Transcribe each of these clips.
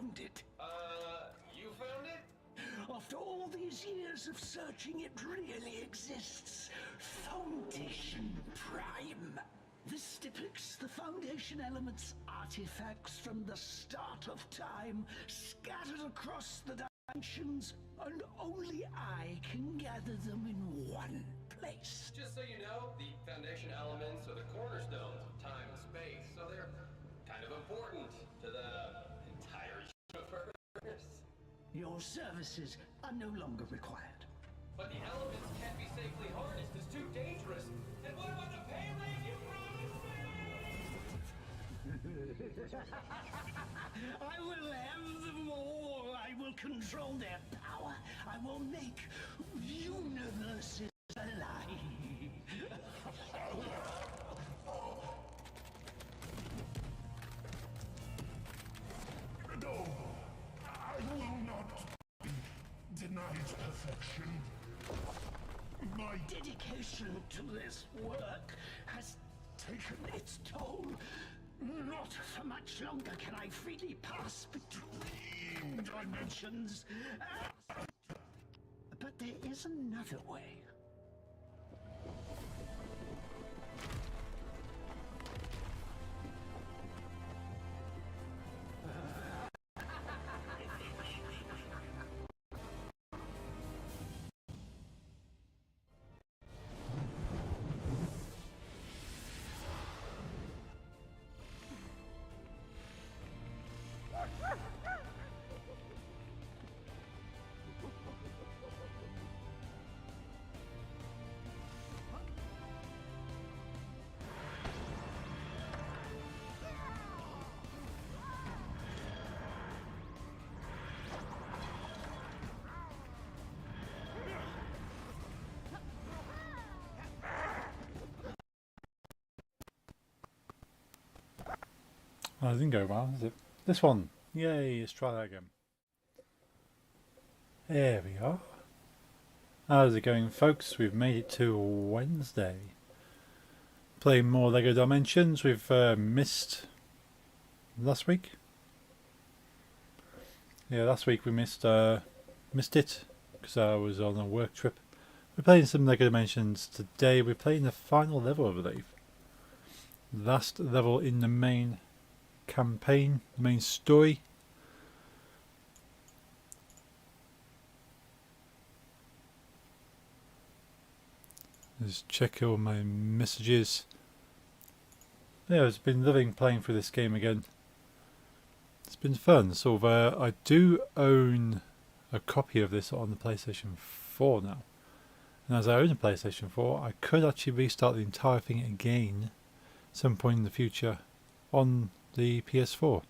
found it. You found it? After all these years of searching, it really exists. Foundation Prime. This depicts the Foundation Element's artifacts from the start of time, scattered across the dimensions, and only I can gather them in one place. Just so you know, the Foundation Elements are the cornerstones of time and space, so they're kind of important to the entire universe. Your services are no longer required. But the elements can't be safely harnessed. It's too dangerous. And what about the pay rate you promised me? I will have them all. I will control their power. I will make universes alive. No, I will not be denied perfection. My Dedication to this work has taken its toll. Not for much longer can I freely pass between dimensions. But there is another way. Oh, it didn't go well, is it? This one. Yay, let's try that again. There we are. How's it going, folks? We've made it to Wednesday. Playing more LEGO Dimensions. We've missed last week. Yeah, last week we missed it because I was on a work trip. We're playing some LEGO Dimensions today. We're playing the final level, I believe. Last level in the main campaign, the main story. Let's check all my messages. Yeah, I've been loving playing through this game again. It's been fun. So I do own a copy of this on the PlayStation 4 now. And as I own a PlayStation 4, I could actually restart the entire thing again at some point in the future on the PS4.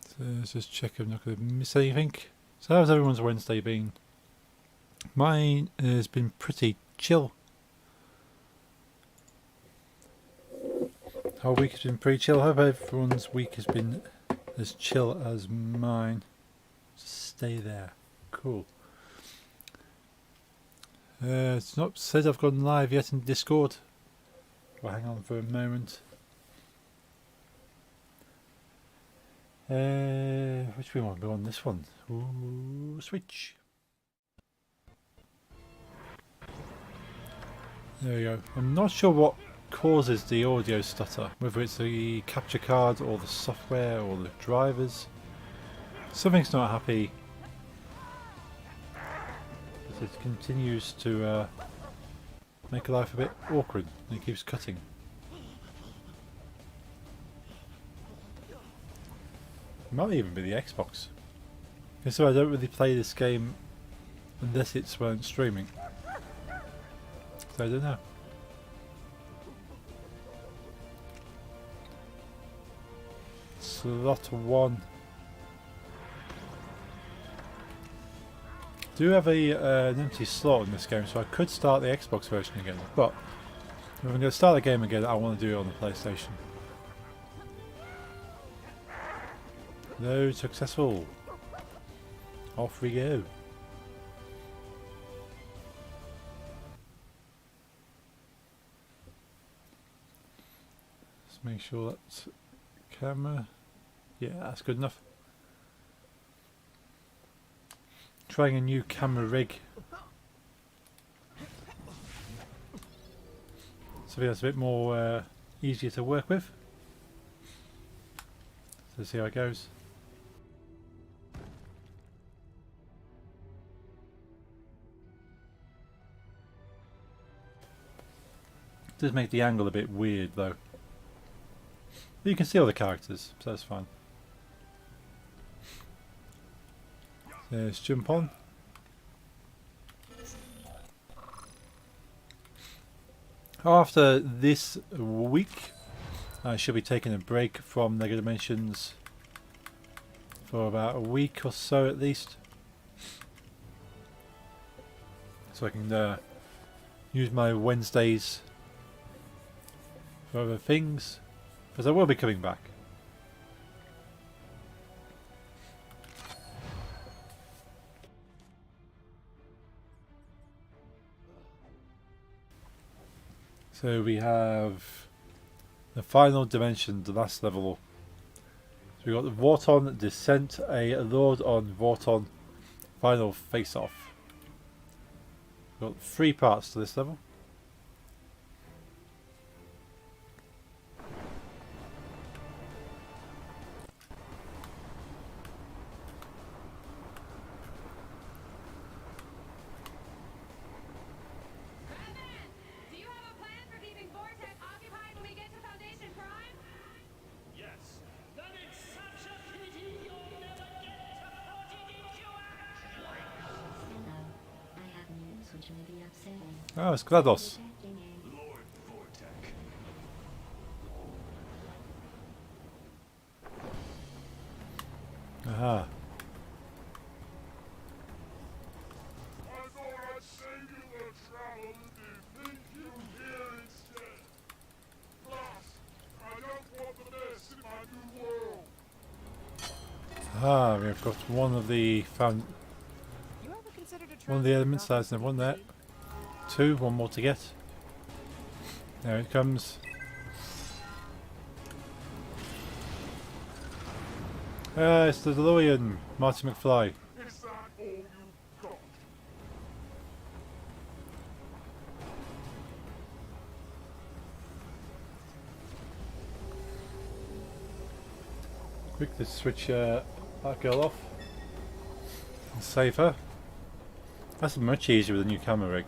So let's just check I'm not going to miss anything. So how's everyone's Wednesday been? Mine has been pretty chill. Our week has been pretty chill. I hope everyone's week has been as chill as mine. Just stay there. Cool. It's not said I've gone live yet in Discord. Well, hang on for a moment. Which one want to go on? This one. Ooh, switch. There we go. I'm not sure what causes the audio stutter, whether it's the capture card or the software or the drivers. Something's not happy. But it continues to make life a bit awkward and it keeps cutting. It might even be the Xbox. So I don't really play this game unless it's when streaming. So I don't know. Slot 1. Do have an empty slot in this game, so I could start the Xbox version again. But if I'm going to start the game again, I want to do it on the PlayStation. No, successful. Off we go. Let's make sure that's camera. Yeah, that's good enough. Trying a new camera rig. So that's a bit more easier to work with. So let's see how it goes. It does make the angle a bit weird though. But you can see all the characters, so that's fine. So let's jump on. After this week, I should be taking a break from Lego Dimensions for about a week or so at least, so I can use my Wednesdays for other things, because I will be coming back. So we have the final dimension, the last level. So we got the Vorton Descent, a Lord on Vorton final face-off. We've got 3 parts to this level. Oh, it's GLaDOS. Aha. I thought I'd save you the trouble and leave you here instead. Plus, I don't want the mess in my new world. Ah, we've got one of the elements. There's no one there. 2, one more to get. There it comes. It's the DeLorean, Marty McFly. Is that all you've got? Quick, let's switch that girl off and save her. That's much easier with a new camera rig.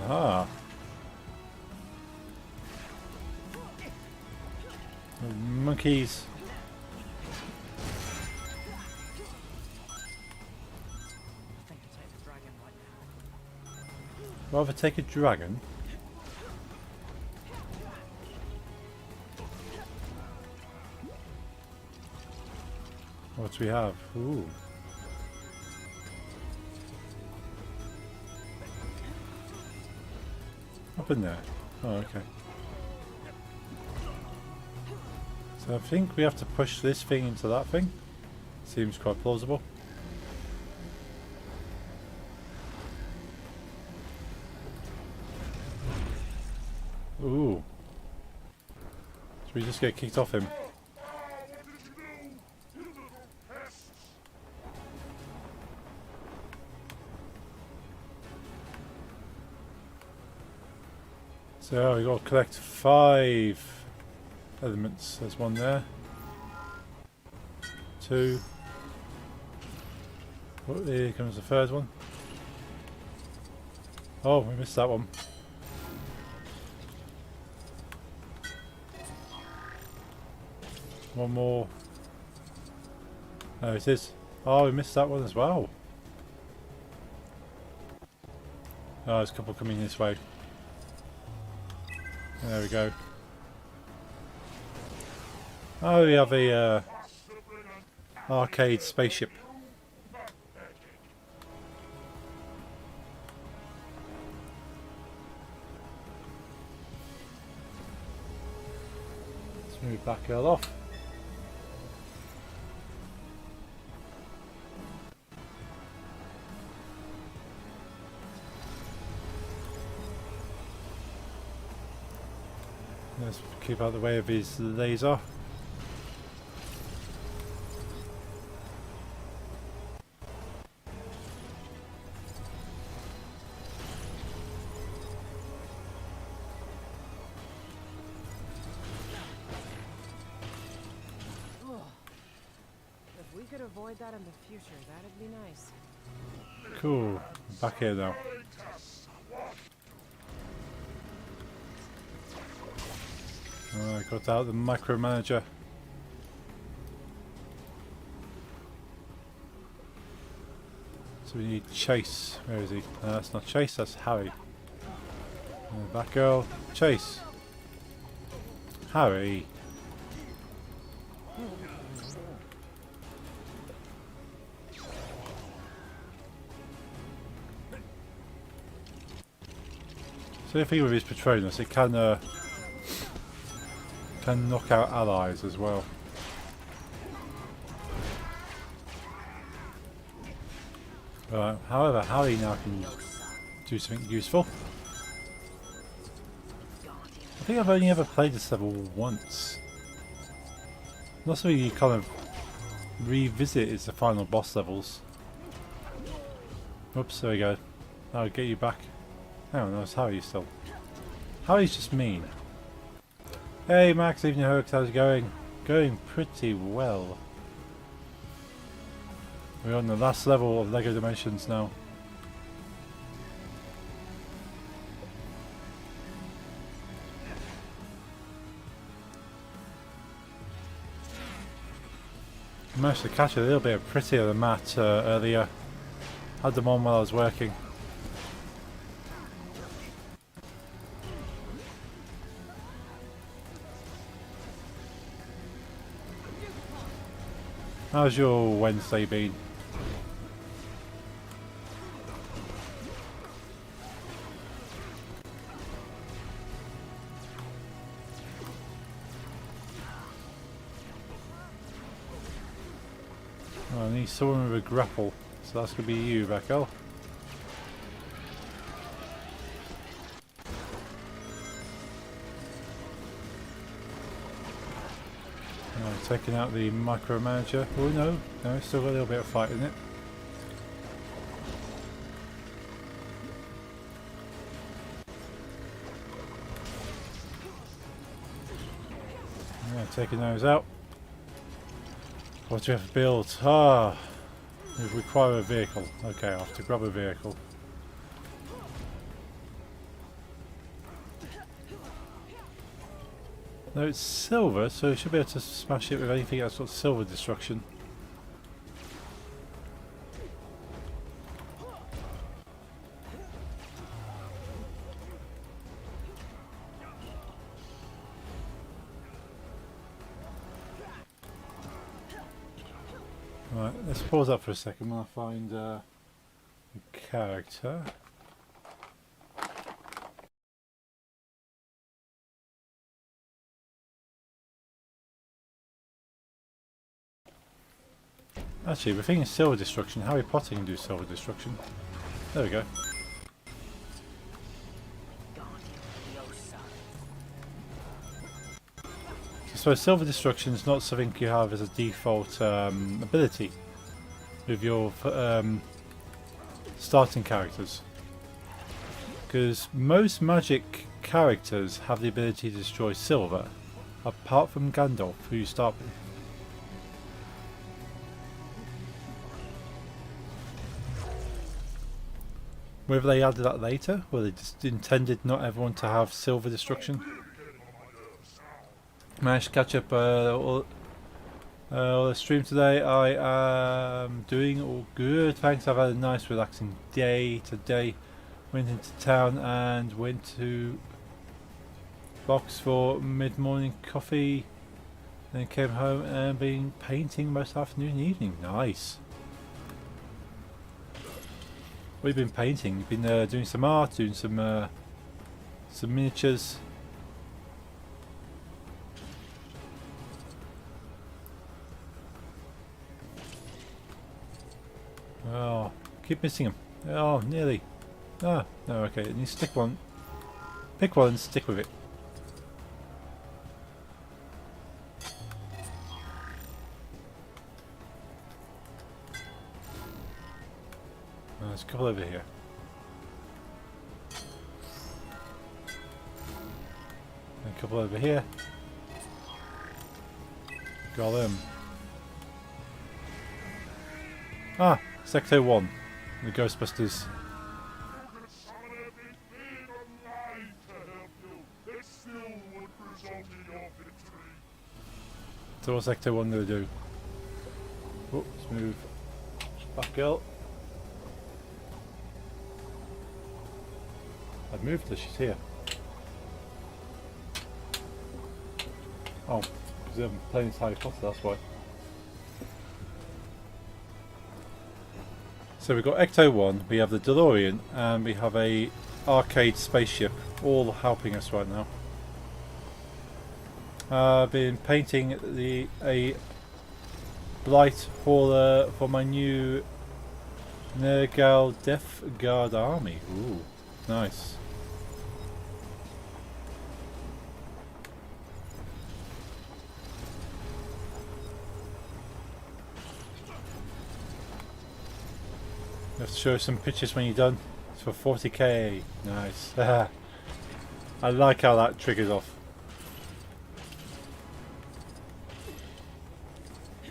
Aha. Monkeys. Rather take a dragon. What do we have? Ooh. Up in there. Oh, okay. So I think we have to push this thing into that thing. Seems quite plausible. Ooh. Should we just get kicked off him? So we got to collect 5 elements. There's one there. 2. Oh, here comes the 3rd one. Oh, we missed that one. One more. There it is. Oh, we missed that one as well. Oh, there's a couple coming this way. There we go. Oh, we have a arcade spaceship. Back girl off. Let's keep out the way of his laser. If we could avoid that in the future, that'd be nice. Cool. Back here now. Got out the micromanager. So we need Chase. Where is he? No, that's not Chase, that's Harry. Back girl. Chase. Harry. So the thing with his Patronus, it can knock out allies as well. However, Harry now can do something useful. I think I've only ever played this level once. Not something you kind of revisit is the final boss levels. Oops, there we go. I'll get you back. Oh no, it's Harry still. Harry's just mean. Hey Max, evening Herc, how's it going? Going pretty well. We're on the last level of LEGO Dimensions now. I managed to catch a little bit of Pretty of the mat earlier. Had them on while I was working. How's your Wednesday been? Oh, I need someone with a grapple, so that's going to be you, Beckel. Taking out the micromanager. Oh no, no, still got a little bit of fight in it. Yeah, taking those out. What do we have to build? Ah, we require a vehicle. Okay, I'll have to grab a vehicle. No, it's silver, so you should be able to smash it with anything that's got silver destruction. Right, let's pause up for a second while I find a character. Actually, we're thinking silver destruction. Harry Potter can do silver destruction. There we go. So silver destruction is not something you have as a default ability with your starting characters. Because most magic characters have the ability to destroy silver, apart from Gandalf, who you start with. Whether they added that later, or they just intended not everyone to have silver destruction. Managed to catch up all the stream today. I am doing all good, thanks. I've had a nice relaxing day today. Went into town and went to Box for mid-morning coffee. Then came home and been painting most afternoon and evening. Nice. What have you been painting? You've been doing some art, doing some miniatures. Oh, keep missing him. Oh, nearly. Ah, no, okay. And you stick one. Pick one and stick with it. Oh, there's a couple over here. And a couple over here. Got them. Ah, Sector 1. The Ghostbusters. You could summon everything alive to help you. It still would result in your victory. So what's Sector 1 going to do? Oh, let's move. Back, girl. I've moved her, she's here. Oh, because I'm playing as Harry Potter, that's why. So we've got Ecto 1, we have the DeLorean, and we have a arcade spaceship, all helping us right now. I've been painting a blight for my new Nergal Death Guard army. Ooh, nice. You have to show some pictures when you're done. It's for 40k. Nice. I like how that triggers off.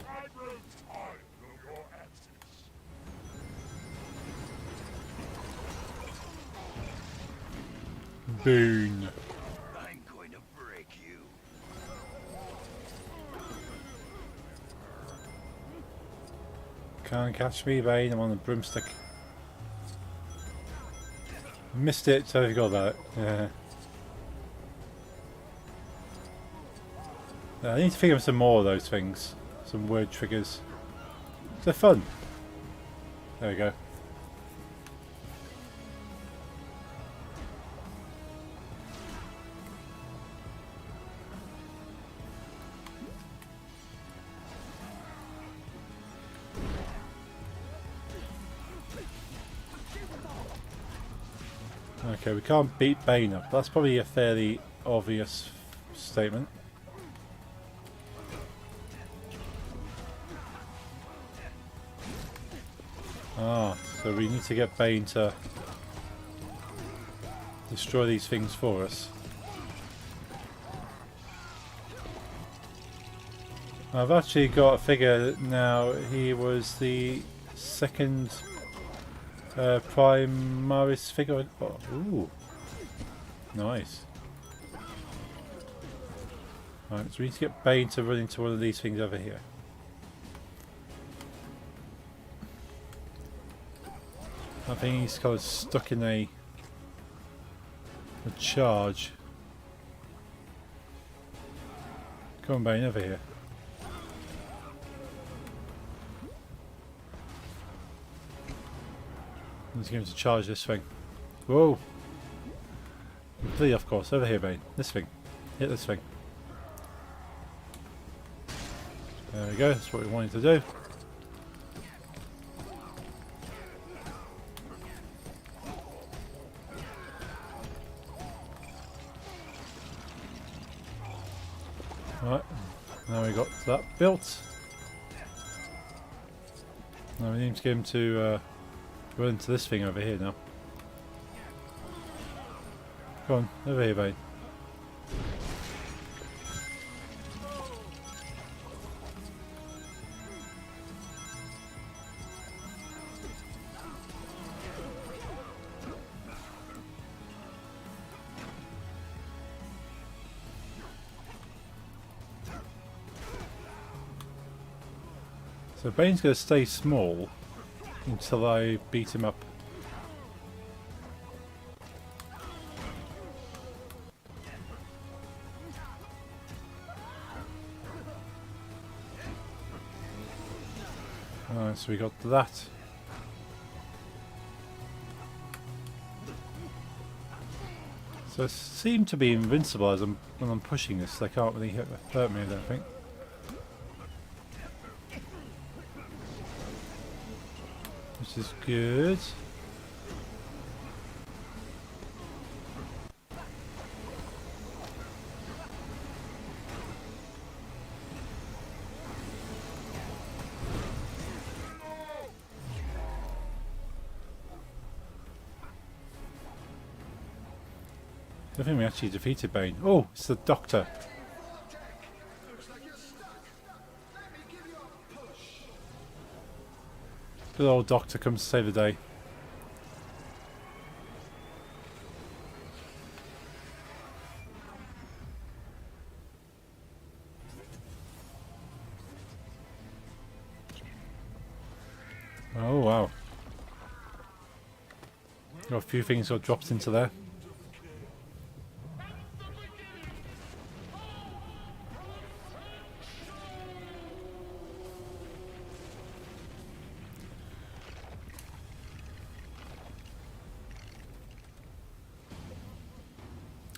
I grow tired of your antics. Boon. I'm going to break you. Can't catch me, Bane. I'm on the broomstick. Missed it, so I forgot about it. Yeah. I need to figure out some more of those things. Some weird triggers. They're fun. There we go. Okay, we can't beat Bane up. That's probably a fairly obvious statement. Ah, so we need to get Bane to destroy these things for us. I've actually got a figure that now. He was the second Primaris figure. Oh, ooh, nice. Right, so we need to get Bane to run into one of these things over here. I think he's kind of stuck in a charge. Come on, Bane, over here. He's going to charge this thing. Whoa! Completely off course. Over here, Bane. This thing. Hit this thing. There we go. That's what we wanted to do. Right. Now we got that built. Now we need to get him to run into this thing over here now. Come on, over here, Bane. So Bane's going to stay small until I beat him up. Alright, so we got that. So I seem to be invincible as when I'm pushing this. They can't really hurt me, I don't think. which is good. I think we actually defeated Bane. Oh, it's the Doctor. Looks like you're stuck. Let me give you a push. Good old Doctor comes to save the day. Oh wow. Got a few things got dropped into there.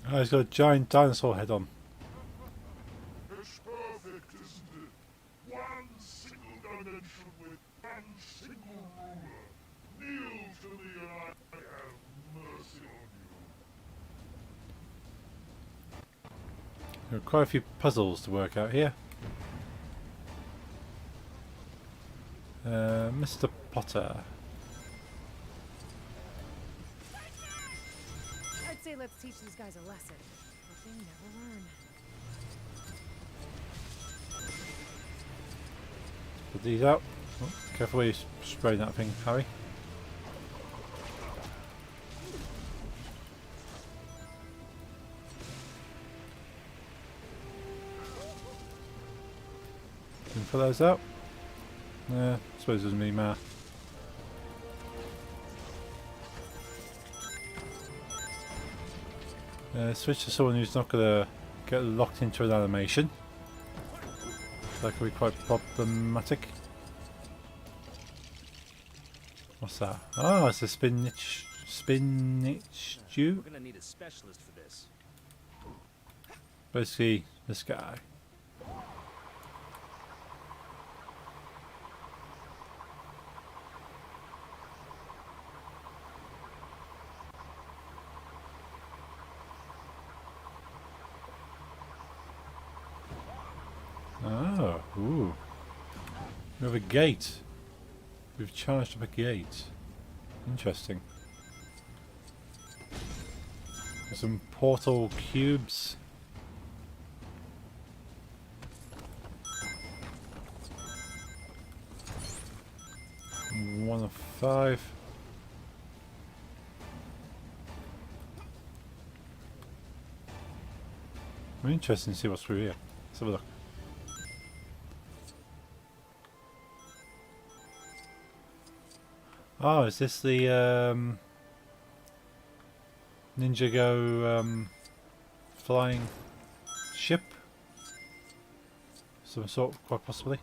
Oh, he's got a giant dinosaur head on. It's perfect, isn't it? One single dimension with one single ruler. Kneel to me and I have mercy on you. There are quite a few puzzles to work out here. Mr. Potter. I'd say let's teach these guys a lesson. But they never learn. Put these out. Oh, careful where you spray that thing, Harry. Can you put those out? Yeah, I suppose it doesn't really matter. Switch to someone who's not going to get locked into an animation. That could be quite problematic. What's that? Oh, it's a spinach stew. We're gonna need a specialist for this. Basically, this guy. Oh, ooh. We have a gate. We've charged up a gate. Interesting. There's some portal cubes. One of 5. I'm interested to see what's through here. Let's have a look. Oh, is this the Ninjago flying ship? Some sort, quite possibly.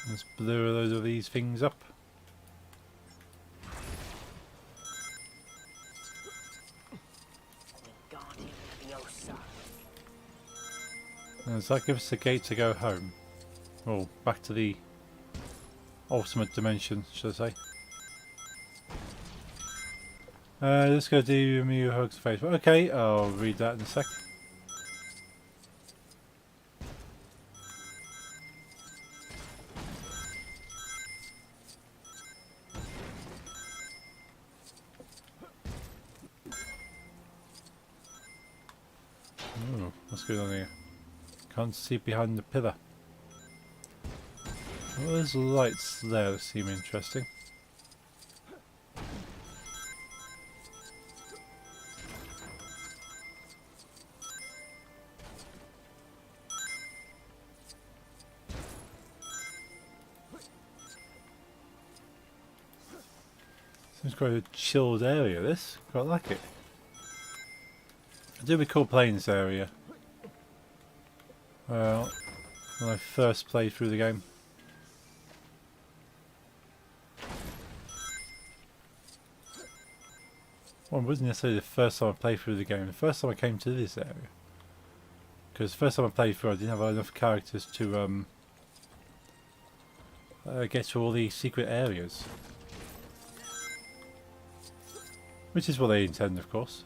Let's blur a load of these things up. And does that give us a gate to go home? Well, back to the ultimate dimension, should I say. Let's go do Mew Hugs Face. Okay, I'll read that in a sec. Oh, what's going on here? Can't see behind the pillar. Well, there's lights there that seem interesting. Seems quite a chilled area, this. Quite like it. I do recall playing this area. Well, when I first played through the game. Well, it wasn't necessarily the first time I played through the game. The first time I came to this area. Because the first time I played through, I didn't have enough characters to get to all the secret areas. Which is what they intend, of course.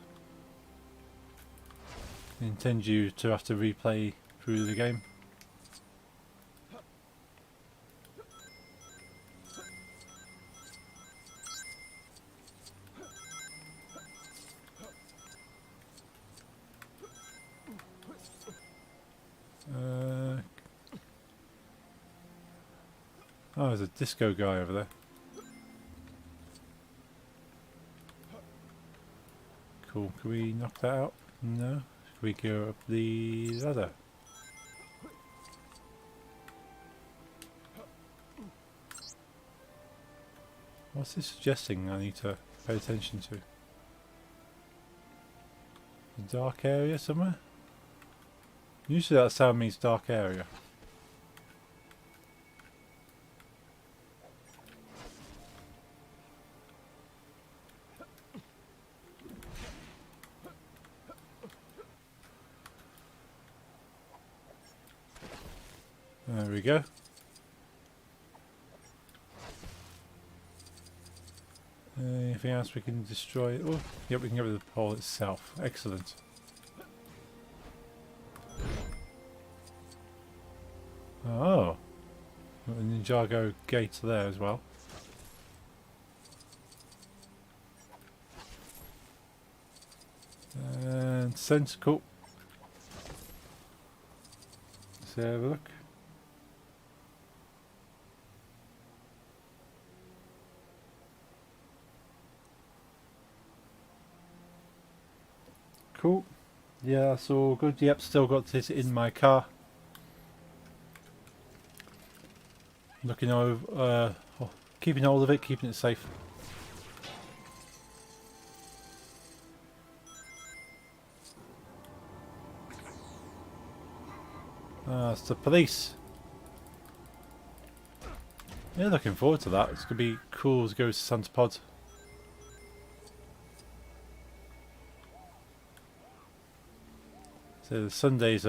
They intend you to have to replay through the game. Oh, there's a disco guy over there. Cool. Can we knock that out? No. Can we go up the ladder? What's this suggesting I need to pay attention to? A dark area somewhere? Usually that sound means dark area. There we go. Anything else we can destroy? Oh, yep, we can get rid of the pole itself. Excellent. Oh, got the Ninjago gate there as well. And sense, cool. Let's have a look. Cool. Yeah, that's all good. Yep, still got this in my car. Looking over, keeping hold of it, keeping it safe. It's the police. Yeah, looking forward to that. It's going to be cool to go to Santa Pod. So Sunday's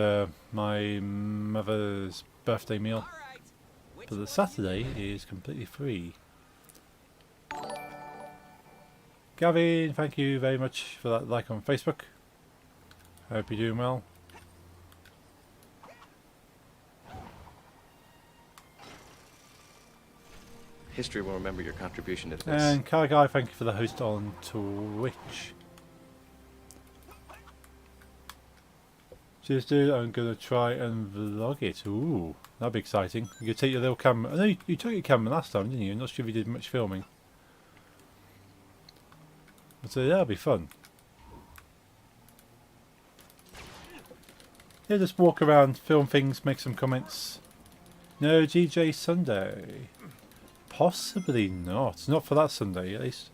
my mother's birthday meal, but the Saturday is completely free. Gavin, thank you very much for that like on Facebook. Hope you're doing well. History will remember your contribution to this. And Car Guy, thank you for the host on Twitch. Cheers, dude. I'm gonna try and vlog it. Ooh, that'd be exciting. You could take your little camera. I know you took your camera last time, didn't you? I'm not sure if you did much filming. But that'll be fun. Yeah, just walk around, film things, make some comments. No GJ Sunday. Possibly not. Not for that Sunday, at least.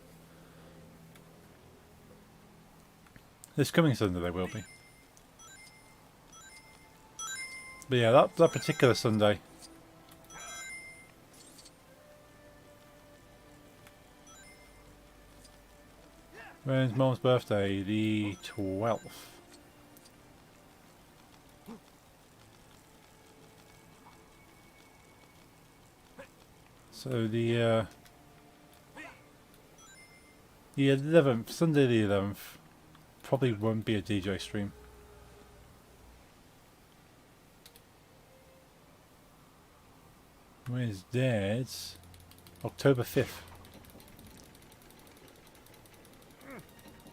This coming Sunday there will be. But yeah, that particular Sunday. When's Mom's birthday? The 12th. So the 11th, Sunday the 11th, probably won't be a DJ stream. Where's Dad's? October 5th.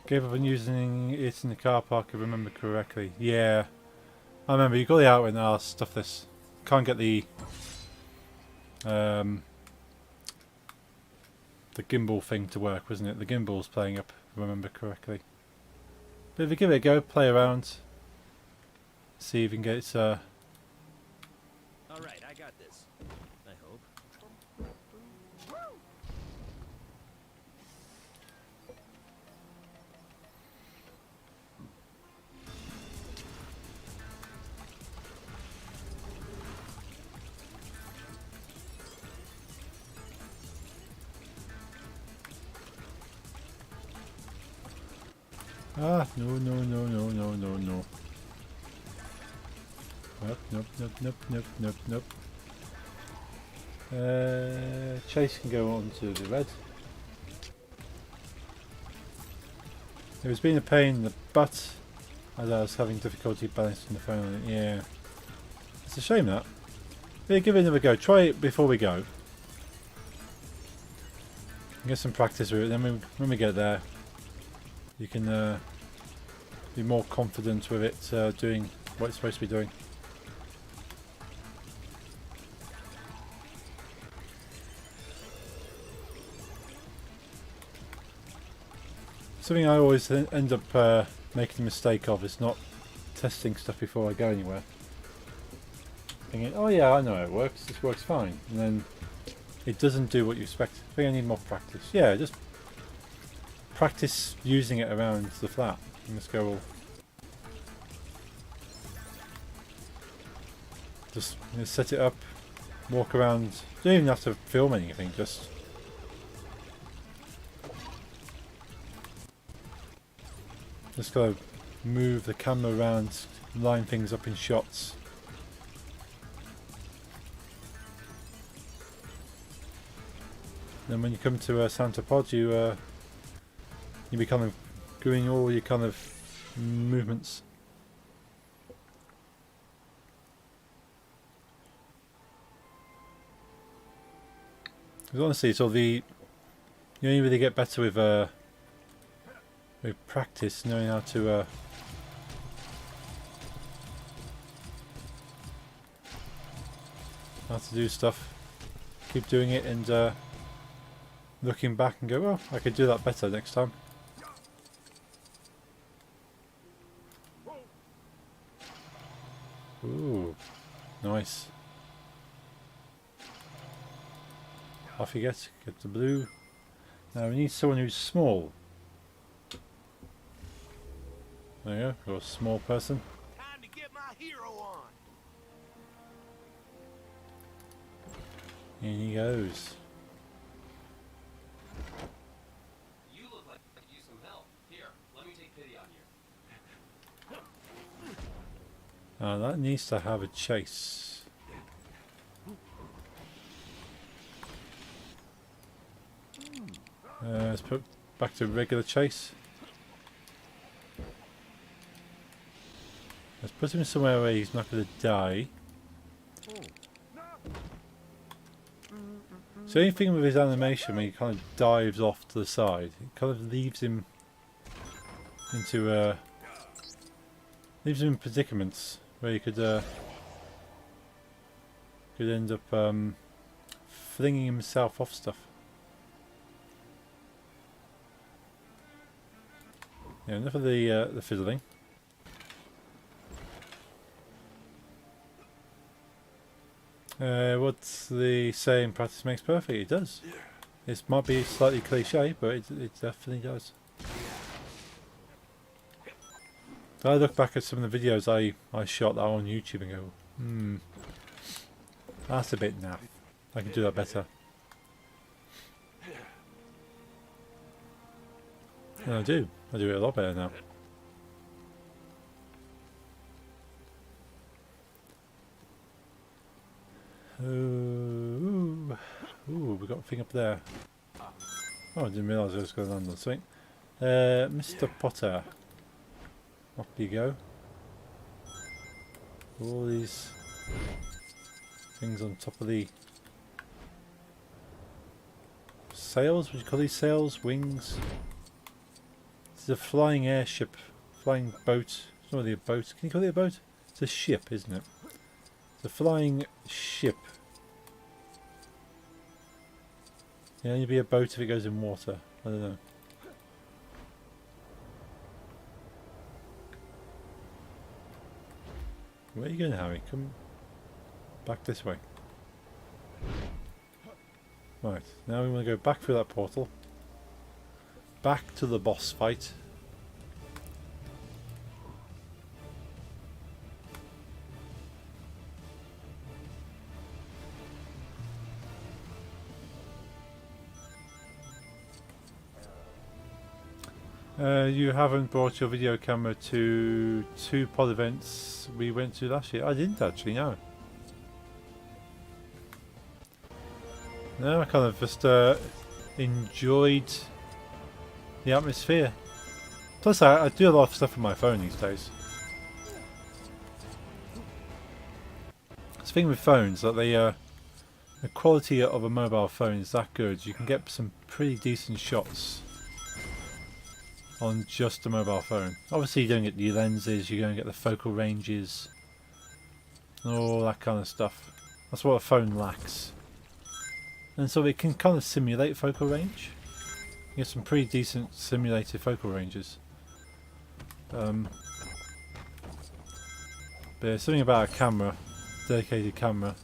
Gave up on using it in the car park, if I remember correctly. Yeah. I remember, you got the outlet and stuff this. Can't get the gimbal thing to work, wasn't it? The gimbal's playing up, if I remember correctly. But if you give it a go, play around. See if you can get it, Alright, I got this. I hope. Ah, no, no, no, no, no, no, no. Nope, nope, nope, nope, nope, nope, nope. Chase can go on to the red. It was being a pain in the butt as I was having difficulty balancing the phone. Yeah. It's a shame that. Yeah, give it another go. Try it before we go. Get some practice with it. Then when we get there, you can be more confident with it doing what it's supposed to be doing. Something I always end up making a mistake of is not testing stuff before I go anywhere. Thinking, oh yeah, I know how it works. This works fine, and then it doesn't do what you expect. I think I need more practice. Yeah, just practice using it around the flat. And let's go all. Just set it up, walk around. You don't even have to film anything. Just gotta move the camera around, line things up in shots. Then when you come to Santa Pod, you be kind of doing all your kind of movements. Because honestly, it's all you only really get better with practice, knowing how to do stuff. Keep doing it and looking back and go, well, I could do that better next time. Ooh, nice. Off you get the blue. Now we need someone who's small. There you go, got a small person. Time to get my hero on. In he goes. You look like you could use some help. Here, let me take pity on you. That needs to have a chase. Let's put back to regular chase. Let's put him somewhere where he's not going to die. So anything with his animation when he kind of dives off to the side, it kind of leaves him into predicaments where he could end up flinging himself off stuff. Yeah, enough of the fiddling. What's the saying? Practice makes perfect. It does. It might be slightly cliche, but it definitely does. I look back at some of the videos I shot that on YouTube and go, that's a bit naff. I can do that better. And I do. I do it a lot better now. Ooh, we got a thing up there. Oh, I didn't realise I was going to land on something. Mr. Potter. Up you go. All these things on top of the sails. Would you call these sails? Wings? It's a flying airship. Flying boat. It's not really a boat. Can you call it a boat? It's a ship, isn't it? It's a flying ship. Can only be a boat if it goes in water. I don't know. Where are you going, Harry? Come back this way. Right, now we want to go back through that portal. Back to the boss fight. You haven't brought your video camera to 2 pod events we went to last year. I didn't actually, no. No, I kind of just enjoyed the atmosphere. Plus, I do a lot of stuff on my phone these days. The thing with phones that the quality of a mobile phone is that good. You can get some pretty decent shots on just a mobile phone. Obviously, you don't get the lenses, you don't get the focal ranges, and all that kind of stuff. That's what a phone lacks. And so it can kind of simulate focal range. You get some pretty decent simulated focal ranges. But there's something about a camera, dedicated camera,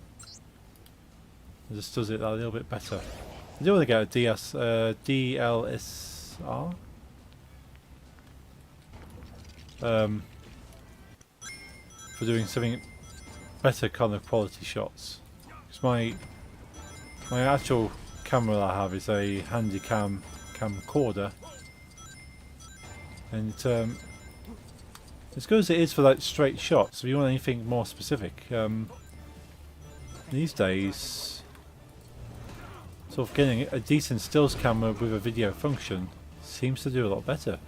that just does it that little bit better. I do want to get a DLSR. For doing something better kind of quality shots. Because my actual camera that I have is a Handycam camcorder, and as good as it is for like straight shots, if you want anything more specific, these days, sort of getting a decent stills camera with a video function seems to do a lot better.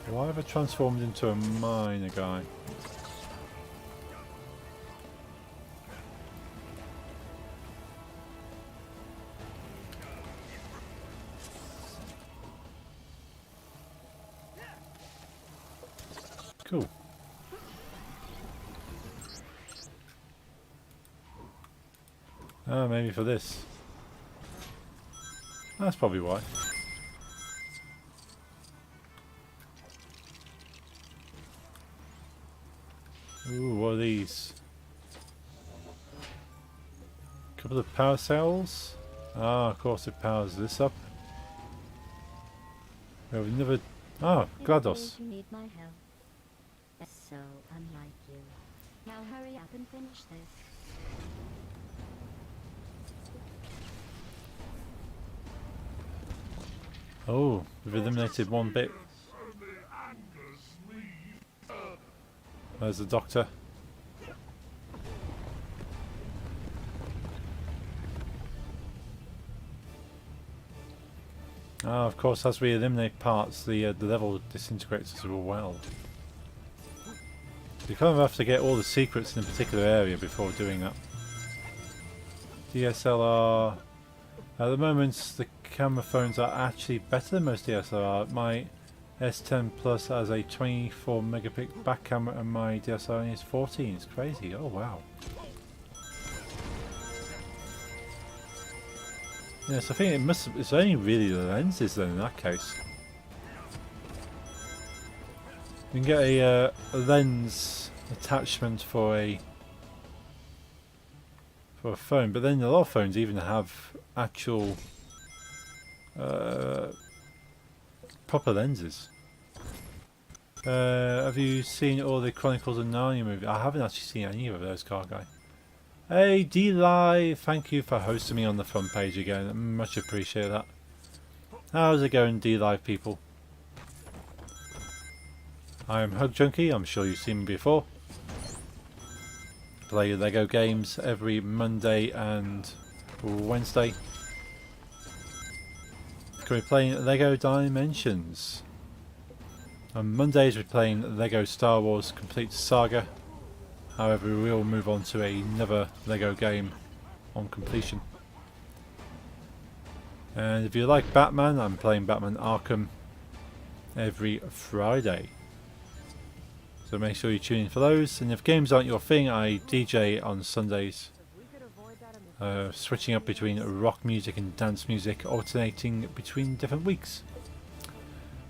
Why have I transformed into a miner guy? Cool. Oh, maybe for this. That's probably why. Ooh, what are these? Couple of power cells. Ah, of course it powers this up. We've never... Ah, GLaDOS. You need my help. That's so unlike you. Now hurry up and finish this. Oh, we've eliminated one bit. There's the doctor. Ah, of course, as we eliminate parts, the level disintegrates as well. You kind of have to get all the secrets in a particular area before doing that. DSLR. At the moment, the camera phones are actually better than most DSLR. My S10 Plus has a 24 megapixel back camera and my DSLR only is 14. It's crazy. Oh wow. Yes, I think it's only really the lenses then in that case. You can get a lens attachment for a phone, but then a lot of phones even have actual proper lenses. Have you seen all the Chronicles of Narnia movies? I haven't actually seen any of those, car guy. Hey D-Live, thank you for hosting me on the front page again. Much appreciate that. How's it going, D-Live people? I am Hug Junkie, I'm sure you've seen me before. Play Lego games every Monday and Wednesday. We're playing Lego Dimensions. On Mondays we're playing Lego Star Wars Complete Saga. However, we will move on to another Lego game on completion. And if you like Batman, I'm playing Batman Arkham every Friday. So make sure you tune in for those. And if games aren't your thing, I DJ on Sundays. Switching up between rock music and dance music, alternating between different weeks.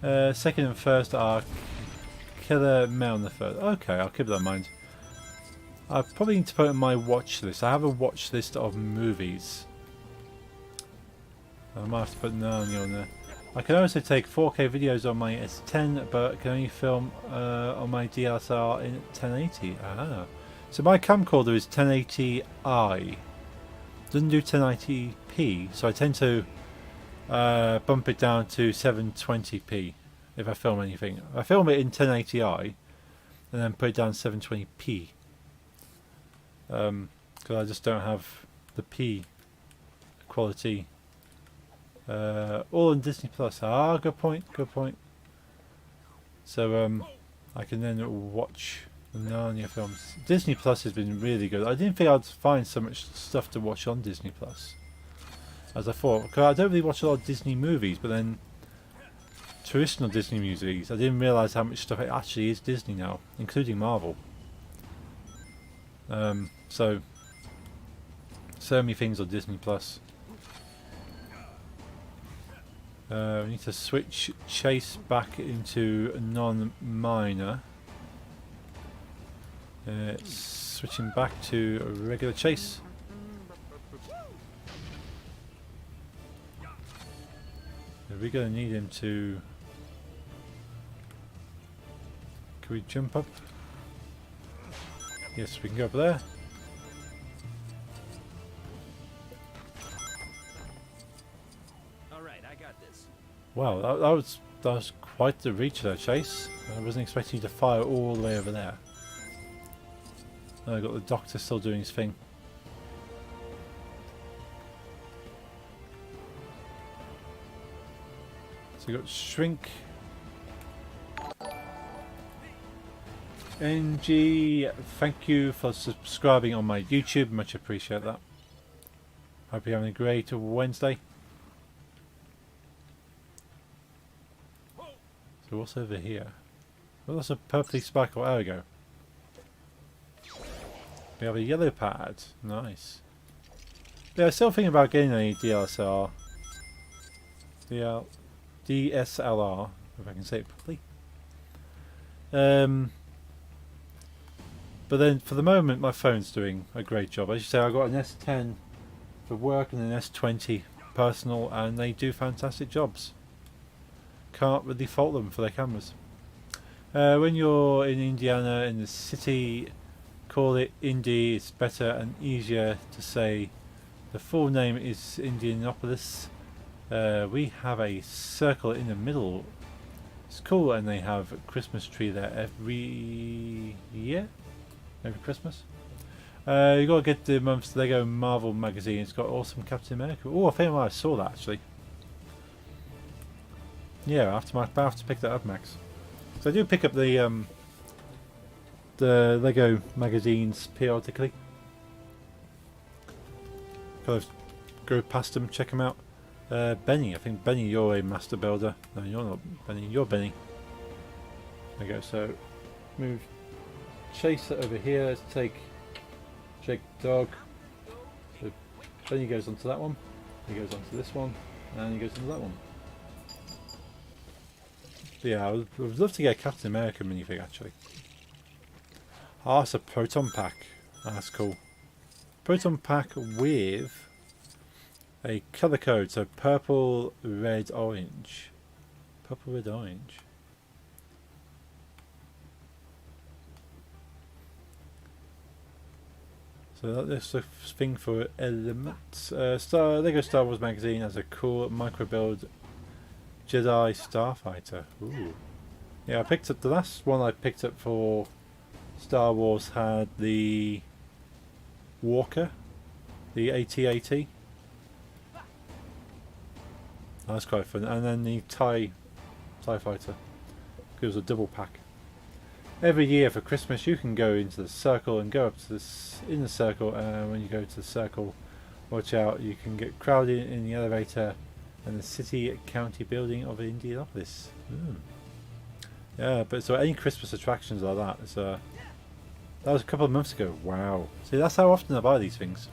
Second and first are Killer Male on the third. Okay, I'll keep that in mind. I probably need to put it on my watch list. I have a watch list of movies. I might have to put Narnia on there. I can also take 4K videos on my S10, but can only film on my DSLR in 1080. Ah. So my camcorder is 1080i. Doesn't do 1080p, so I tend to bump it down to 720p if I film anything. I film it in 1080i and then put it down to 720p. Because I just don't have the P quality. All on Disney Plus. Ah, good point, good point. So I can then watch the Narnia films. Disney Plus has been really good. I didn't think I'd find so much stuff to watch on Disney Plus as I thought. Because I don't really watch a lot of Disney movies, but then traditional Disney movies, I didn't realise how much stuff it actually is Disney now, including Marvel. So many things on Disney Plus. We need to switch chase back into non-minor. Switching back to a regular chase. We're going to need him to... Can we jump up? Yes, we can go up there. Alright, I got this. Wow, that was quite the reach there, Chase. I wasn't expecting you to fire all the way over there. I got the doctor still doing his thing. So we got shrink. NG, thank you for subscribing on my YouTube, much appreciate that. Hope you're having a great Wednesday. So what's over here? Well, that's a purpley sparkle. There we go. We have a yellow pad. Nice. Yeah, I still thinking about getting a DSLR. DSLR, if I can say it properly. But then for the moment my phone's doing a great job. As you say, I've got an S10 for work and an S20 personal, and they do fantastic jobs. Can't really fault them for their cameras. When you're in Indiana in the city, call it Indy. It's better and easier to say. The full name is Indianapolis. We have a circle in the middle. It's cool, and they have a Christmas tree there every year. Every Christmas. You gotta get the month's Lego Marvel magazine. It's got awesome Captain America. Oh, I think I saw that actually. Yeah, I have to pick that up, Max. So I do pick up the Lego magazines periodically. Kind of go past them, check them out. Benny, I think Benny, you're a master builder. No, you're not Benny. You're Benny. There we go. So move. Chase it over here. Let's take Jake the dog. So Benny goes onto that one. He goes onto this one, and he goes into that one. But yeah, I would love to get a Captain America minifig actually. Ah, it's a proton pack. That's cool. Proton pack with a colour code, so purple, red, orange. Purple, red, orange. So that's the thing for elements. Lego Star Wars magazine has a cool micro build Jedi Starfighter. Ooh. Yeah, I picked up the last one I picked up for Star Wars had the Walker, the AT-AT. That's quite fun. And then the TIE Fighter. It was a double pack. Every year for Christmas you can go into the circle and go up to this in the circle, and when you go to the circle, watch out, you can get crowded in the elevator and the city county building of Indianapolis. Yeah, but so any Christmas attractions like that, that was a couple of months ago. Wow. See, that's how often I buy these things.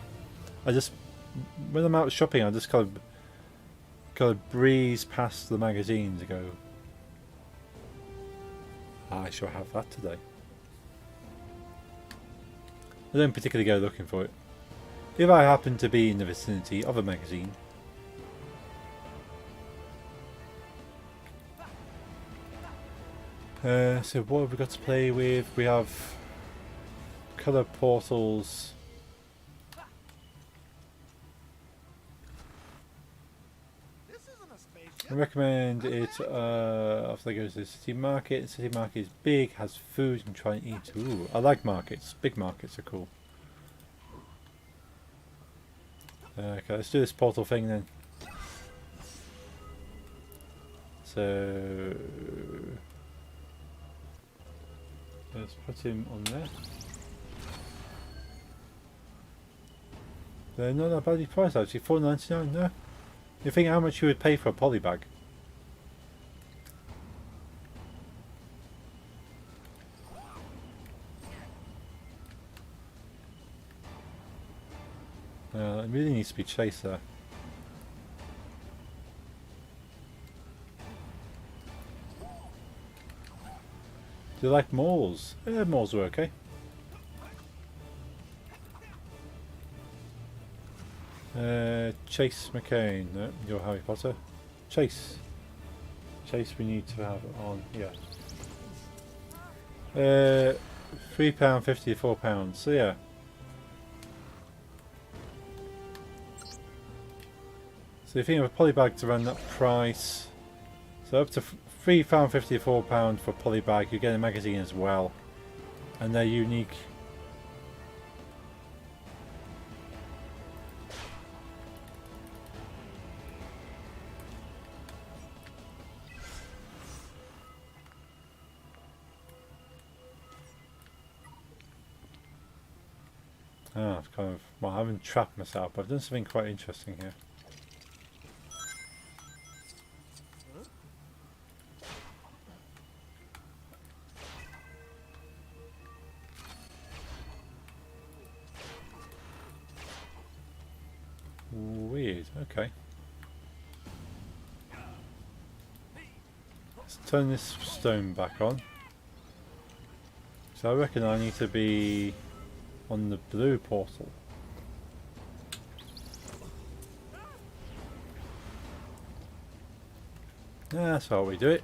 I just, when I'm out shopping, I just kind of breeze past the magazines and go, I shall have that today. I don't particularly go looking for it. If I happen to be in the vicinity of a magazine, So what have we got to play with? We have colour portals. I recommend it after I go to the city market. The city market is big, has food, and try and eat. Ooh, I like markets. Big markets are cool. Okay, let's do this portal thing then. So let's put him on there. They're not that badly priced actually. $4.99. No. You think how much you would pay for a poly bag? It really needs to be chased there. Do you like malls? Yeah, malls are okay. Chase McCain. No, you're Harry Potter. Chase. Chase we need to have on, yeah. £3.50 to £4. So yeah. So if you think of a poly bag to run that price, so up to £3.50 to £4 for a poly bag, you get a magazine as well, and they're unique. I've kind of, well, I haven't trapped myself, but I've done something quite interesting here. Weird, okay. Let's turn this stone back on. So I reckon I need to be on the blue portal. That's how we do it.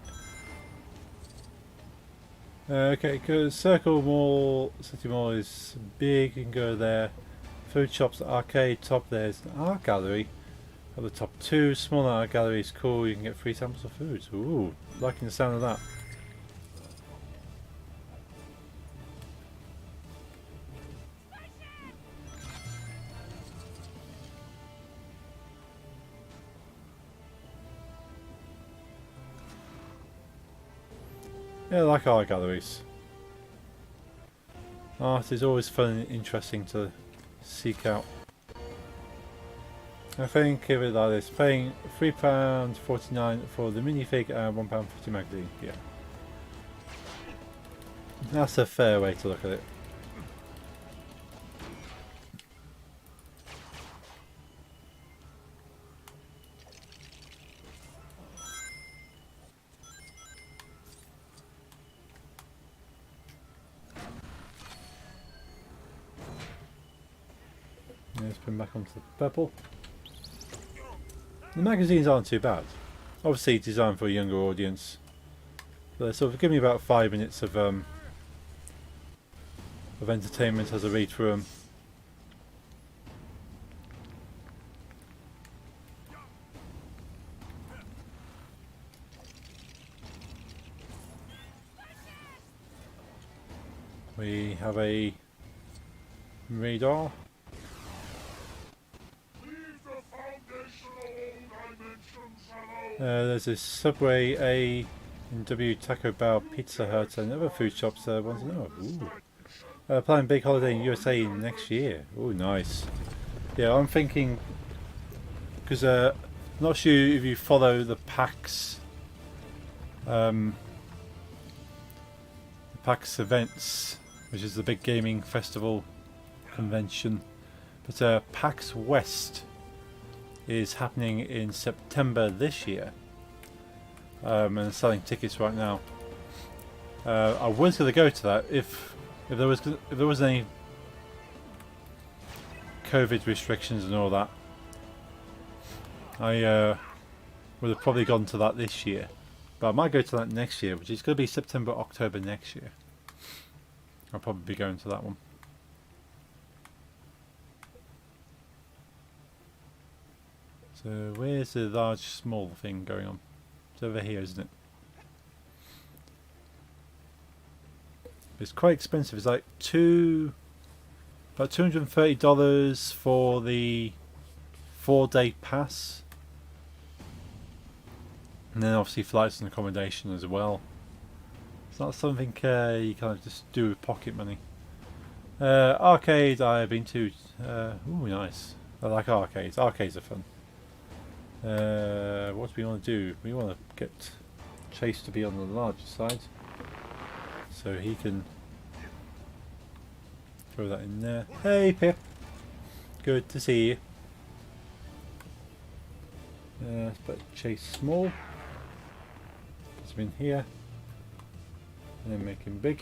Okay, because Circle Mall, City Mall is big, you can go there. Food shops, arcade, top there's an art gallery. At the top two, small art gallery is cool, you can get free samples of food. Ooh, liking the sound of that. Yeah, I like art galleries. Art is always fun and interesting to seek out. I think give it like this, paying £3.49 for the minifig and £1.50 magazine. Yeah, that's a fair way to look at it. Let's put back onto the purple. The magazines aren't too bad. Obviously designed for a younger audience. But sort of give me about 5 minutes of entertainment as I read through them. We have a radar. There's a Subway, A and W, Taco Bell, Pizza Hut and other food shops want to know. Ooh. Planning big holiday in USA next year. Oh, nice. Yeah, I'm thinking, because I'm not sure if you follow the PAX events, which is the big gaming festival convention, but PAX West is happening in September this year, and selling tickets right now. I was going to go to that if there was any COVID restrictions and all that. I would have probably gone to that this year, But I might go to that next year, which is going to be September, October next year. I'll probably be going to that one. So where's the large small thing going on? It's over here, isn't it? It's quite expensive. It's like about $230 for the 4-day pass. And then obviously flights and accommodation as well. It's not something you kind of just do with pocket money. Arcade I've been to. Ooh, nice. I like arcades. Arcades are fun. What do we want to do? We want to get Chase to be on the larger side, so he can throw that in there. Hey Pip, good to see you. Let's put Chase small. Put him in here, and then make him big.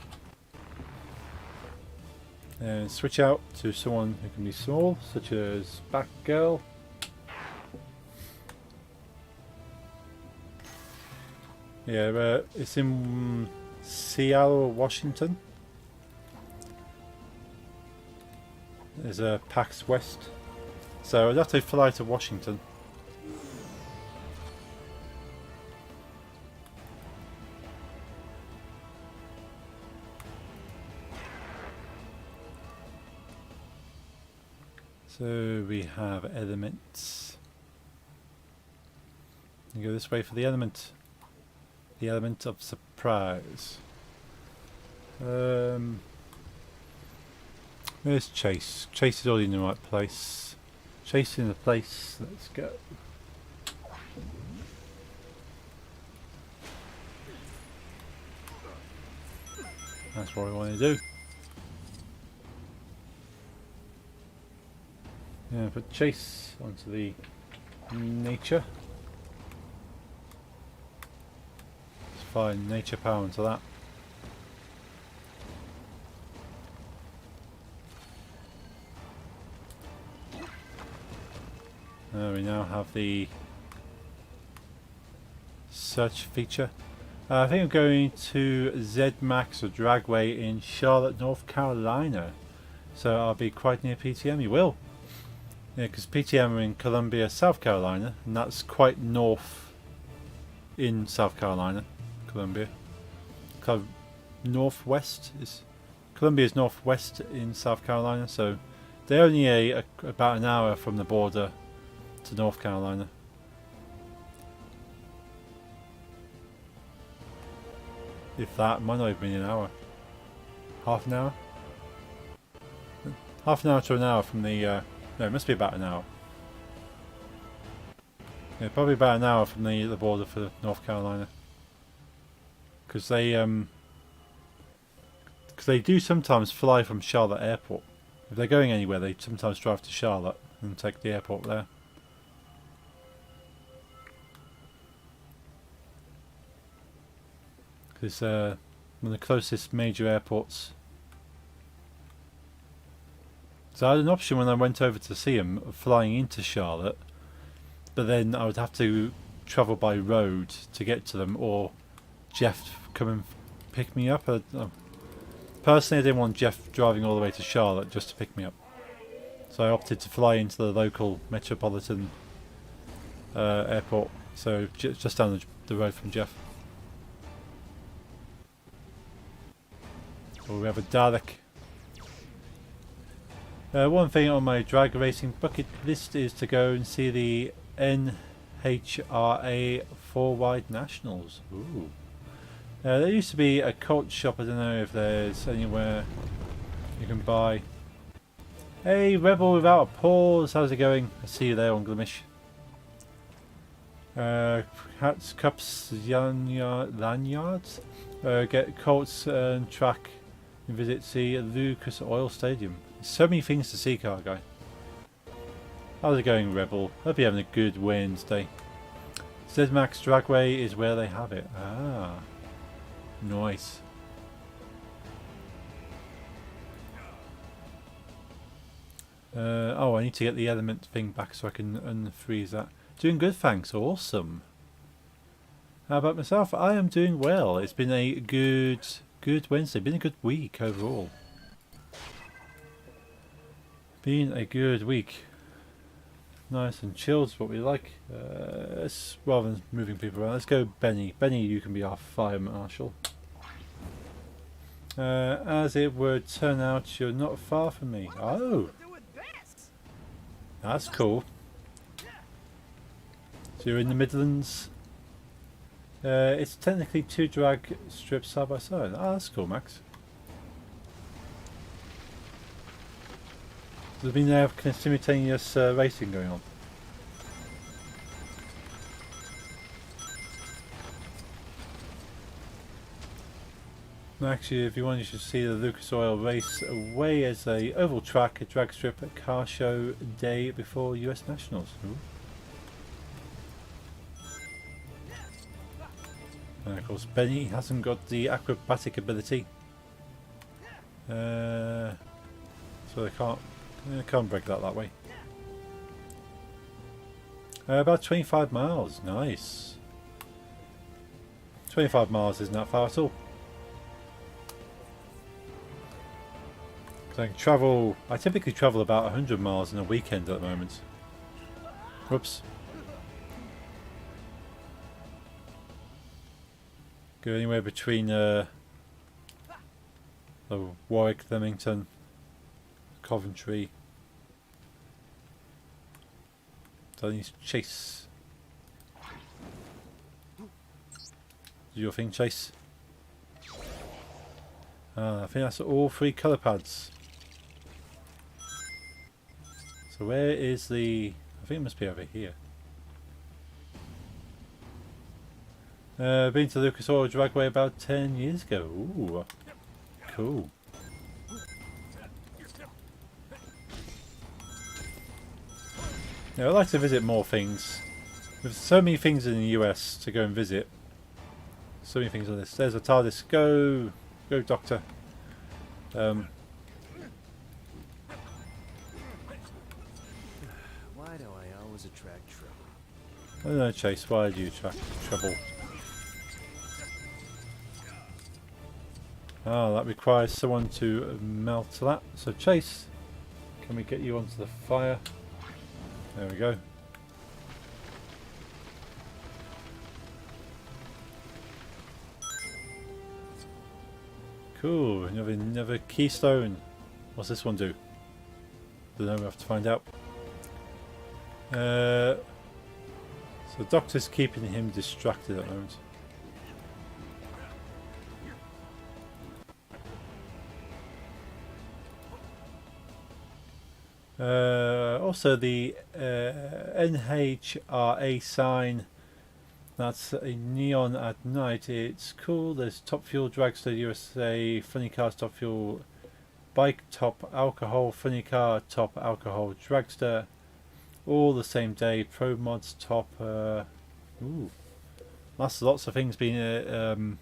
And switch out to someone who can be small, such as Batgirl. Yeah, it's in Seattle, Washington. There's a PAX West, so I'd have to fly to Washington. So we have elements. You go this way for the element. The element of surprise. Where's Chase? Chase is already in the right place. Chase in the place. Let's go. That's what I want to do. Yeah, put Chase onto the nature. Let's find nature power into that. We now have the search feature. I think I'm going to ZMAX or Dragway in Charlotte, North Carolina. So I'll be quite near PTM. You will. Yeah, because PTM are in Columbia, South Carolina, and that's quite north in South Carolina, Columbia. Northwest is Columbia is northwest in South Carolina, so they're only about an hour from the border to North Carolina. If that, might not have been an hour. Half an hour? Half an hour to an hour from the no, it must be about an hour. Yeah, probably about an hour from the border for North Carolina. Because they do sometimes fly from Charlotte Airport. If they're going anywhere, they sometimes drive to Charlotte and take the airport there. Because one of the closest major airports. So I had an option when I went over to see him of flying into Charlotte, but then I would have to travel by road to get to them, or Jeff come and pick me up. Personally, I didn't want Jeff driving all the way to Charlotte just to pick me up, so I opted to fly into the local metropolitan airport, so just down the road from Jeff. Oh, we have a Dalek. One thing on my drag racing bucket list is to go and see the NHRA 4-Wide Nationals. Ooh. There used to be a cult shop. I don't know if there's anywhere you can buy. Hey, Rebel Without a Pause. How's it going? I see you there on Glimish. Hats, cups, lanyards. Get Colts and track and visit see Lucas Oil Stadium. So many things to see, car guy. How's it going, Rebel? Hope you're having a good Wednesday. ZMAX Dragway is where they have it. Ah, nice. Oh, I need to get the element thing back so I can unfreeze that. Doing good, thanks. Awesome. How about myself? I am doing well. It's been a good Wednesday. Been a good week overall. Been a good week. Nice and chilled is what we like. Rather than moving people around, let's go Benny. Benny, you can be our fire marshal. As it would turn out, you're not far from me. Oh, that's cool. So you're in the Midlands. It's technically 2 drag strips side by side. Oh, that's cool, Max. There's been kind of simultaneous racing going on. Actually, if you want, you should see the Lucas Oil race away as a oval track, a drag strip at car show day before US Nationals. Ooh. And of course, Benny hasn't got the acrobatic ability, so they can't break that way. About 25 miles, nice. 25 miles isn't that far at all. I typically travel about 100 miles in a weekend at the moment. Whoops. Go anywhere between Warwick, Leamington, Coventry. So I need to Chase. Do your thing, Chase. I think that's all 3 colour pads. So where is the... I think it must be over here. Been to Lucas Oil Dragway about 10 years ago. Ooh, cool. Yeah, I'd like to visit more things. There's so many things in the US to go and visit. So many things on this. There's a TARDIS. Go, Doctor. Why do I always attract trouble? I don't know, Chase. Why do you attract trouble? Ah, that requires someone to melt that. So Chase, can we get you onto the fire? There we go. Cool, another keystone. What's this one do? Don't know, we'll have to find out. So the Doctor's keeping him distracted at the moment. Also the NHRA sign, that's a neon at night. It's cool. There's Top Fuel, Dragster USA, Funny Cars Top Fuel, Bike Top Alcohol, Funny Car Top Alcohol, Dragster, all the same day. Pro Mods Top. Ooh, that's lots of things being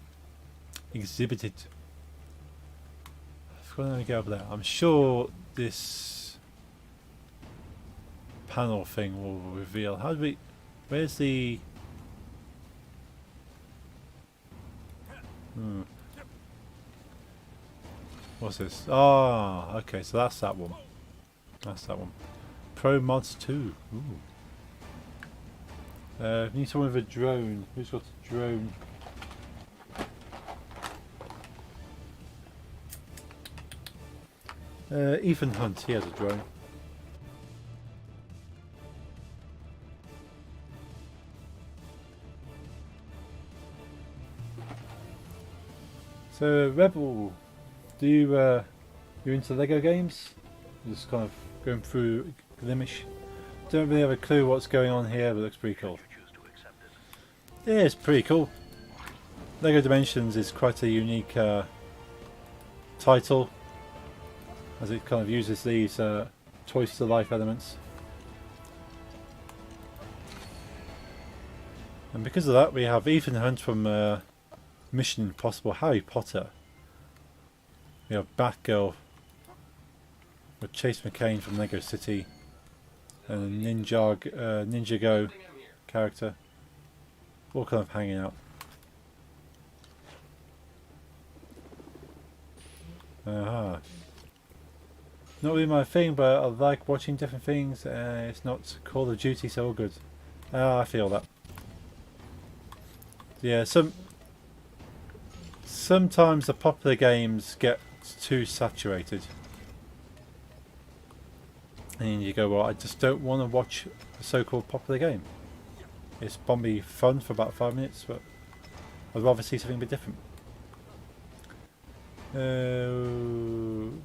exhibited. I forgot how to get over there. I'm sure this panel thing will reveal. How do we... Where's the... What's this? Ah, okay, so that's that one. That's that one. Pro Mods 2. Ooh. Need someone with a drone. Who's got a drone? Ethan Hunt, he has a drone. So Rebel, do you you into Lego games? Just kind of going through Glimish. Don't really have a clue what's going on here, but it looks pretty cool. Yeah, it's pretty cool. Lego Dimensions is quite a unique title, as it kind of uses these toys to life elements. And because of that, we have Ethan Hunt from Mission Impossible, Harry Potter. We have Batgirl with Chase McCain from Lego City, and a Ninjago character, all kind of hanging out. Not really my thing, but I like watching different things. It's not Call of Duty so good. I feel that. Yeah, sometimes the popular games get too saturated. And you go, well, I just don't want to watch a so-called popular game. It's probably fun for about 5 minutes, but I'd rather see something a bit different.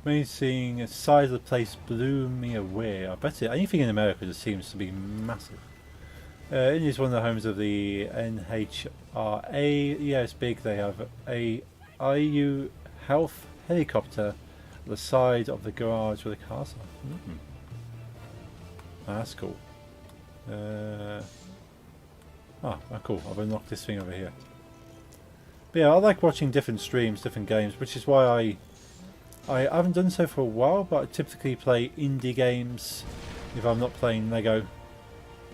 Maybe seeing the size of the place blew me away. I bet anything in America just seems to be massive. India is one of the homes of the NHRA. Yeah, it's big. They have a IU health helicopter at the side of the garage with a castle. That's cool. Cool. I've unlocked this thing over here. But yeah, I like watching different streams, different games, which is why I haven't done so for a while, but I typically play indie games if I'm not playing Lego.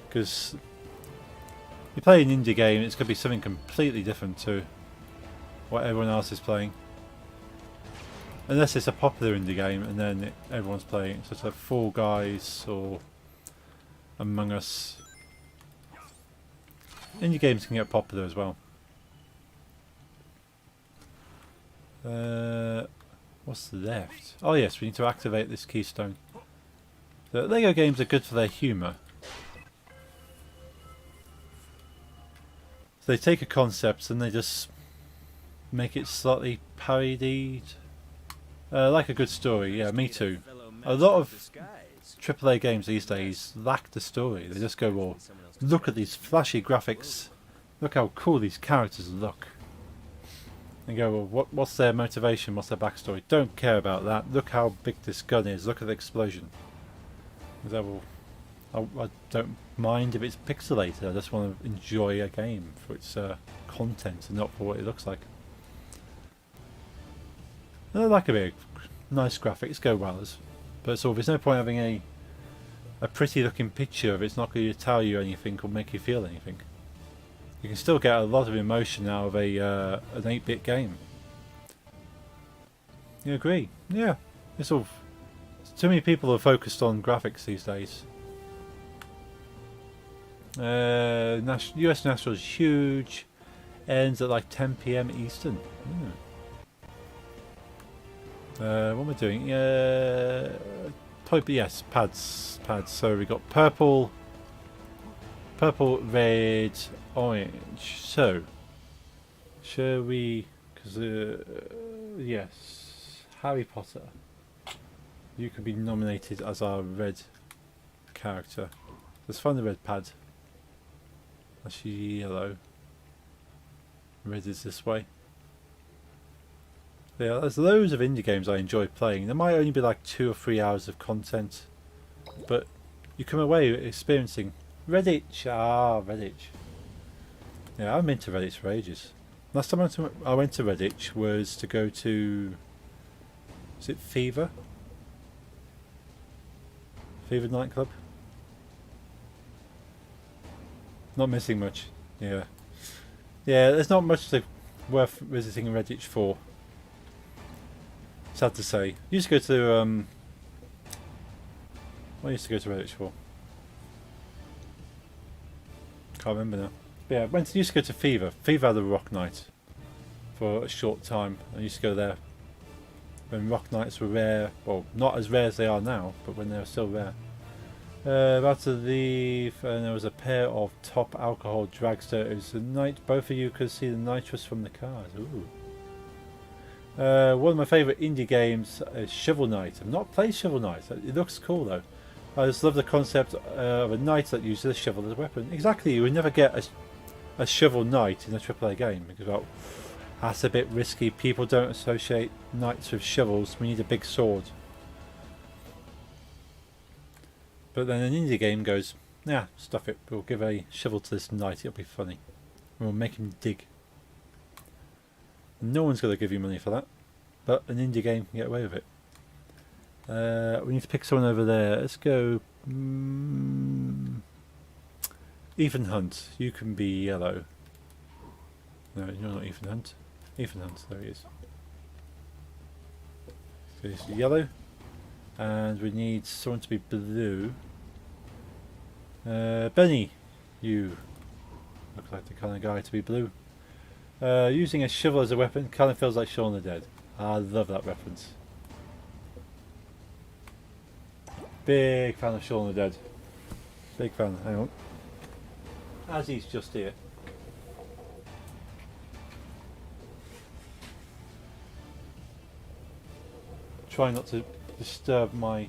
Because you play an indie game, it's going to be something completely different to what everyone else is playing. Unless it's a popular indie game and then everyone's playing it, such as Fall Guys or Among Us. Indie games can get popular as well. What's left? Oh yes, we need to activate this keystone. The Lego games are good for their humour. So they take a concept and they just make it slightly parodied. Like a good story, yeah, me too. A lot of AAA games these days lack the story. They just go, well, look at these flashy graphics. Look how cool these characters look. And go, well, what's their motivation? What's their backstory? Don't care about that. Look how big this gun is. Look at the explosion. Well, I don't mind if it's pixelated. I just want to enjoy a game for its content and not for what it looks like. And I like a bit of nice graphics, go well, but sort of, there's no point having a pretty looking picture if it's not going to tell you anything or make you feel anything. You can still get a lot of emotion out of an 8-bit game. You agree? Yeah. It's sort of, too many people are focused on graphics these days. US National is huge. Ends at like 10 PM Eastern. What am I doing? Yes, pads. So we got purple, red, orange. So, shall we? Because yes, Harry Potter. You could be nominated as our red character. Let's find the red pad. Actually, yellow. Red is this way. Yeah, there's loads of indie games I enjoy playing. There might only be like 2 or 3 hours of content, but you come away experiencing Redditch. Redditch. Yeah, I've been to Redditch for ages. Last time I went to Redditch was to go to, is it Fever? Fever nightclub? Not missing much. Yeah. Yeah, there's not much worth visiting Redditch for. Sad to say. Used to go to what I used to go to Redditch for? Can't remember now. But yeah, used to go to Fever. Fever had a rock night for a short time. I used to go there when rock nights were rare. Well, not as rare as they are now, but when they were still rare. About to leave, and there was a pair of top alcohol dragster. It was the night both of you could see the nitrous from the cars. Ooh. One of my favourite indie games is Shovel Knight. I've not played Shovel Knight. It looks cool though. I just love the concept of a knight that uses a shovel as a weapon. Exactly, you would never get a shovel knight in a AAA game because, well, that's a bit risky. People don't associate knights with shovels. We need a big sword. But then an indie game goes, nah, stuff it. We'll give a shovel to this knight. It'll be funny. We'll make him dig. No one's going to give you money for that, but an indie game can get away with it. We need to pick someone over there. Let's go Ethan Hunt. You can be yellow. No, you're not Ethan Hunt. Ethan Hunt, there he is. So it's yellow. And we need someone to be blue. Benny, you look like the kind of guy to be blue. Using a shovel as a weapon kind of feels like Shaun the Dead. I love that reference. Big fan of Shaun the Dead. Big fan. Hang on. As he's just here. Try not to disturb my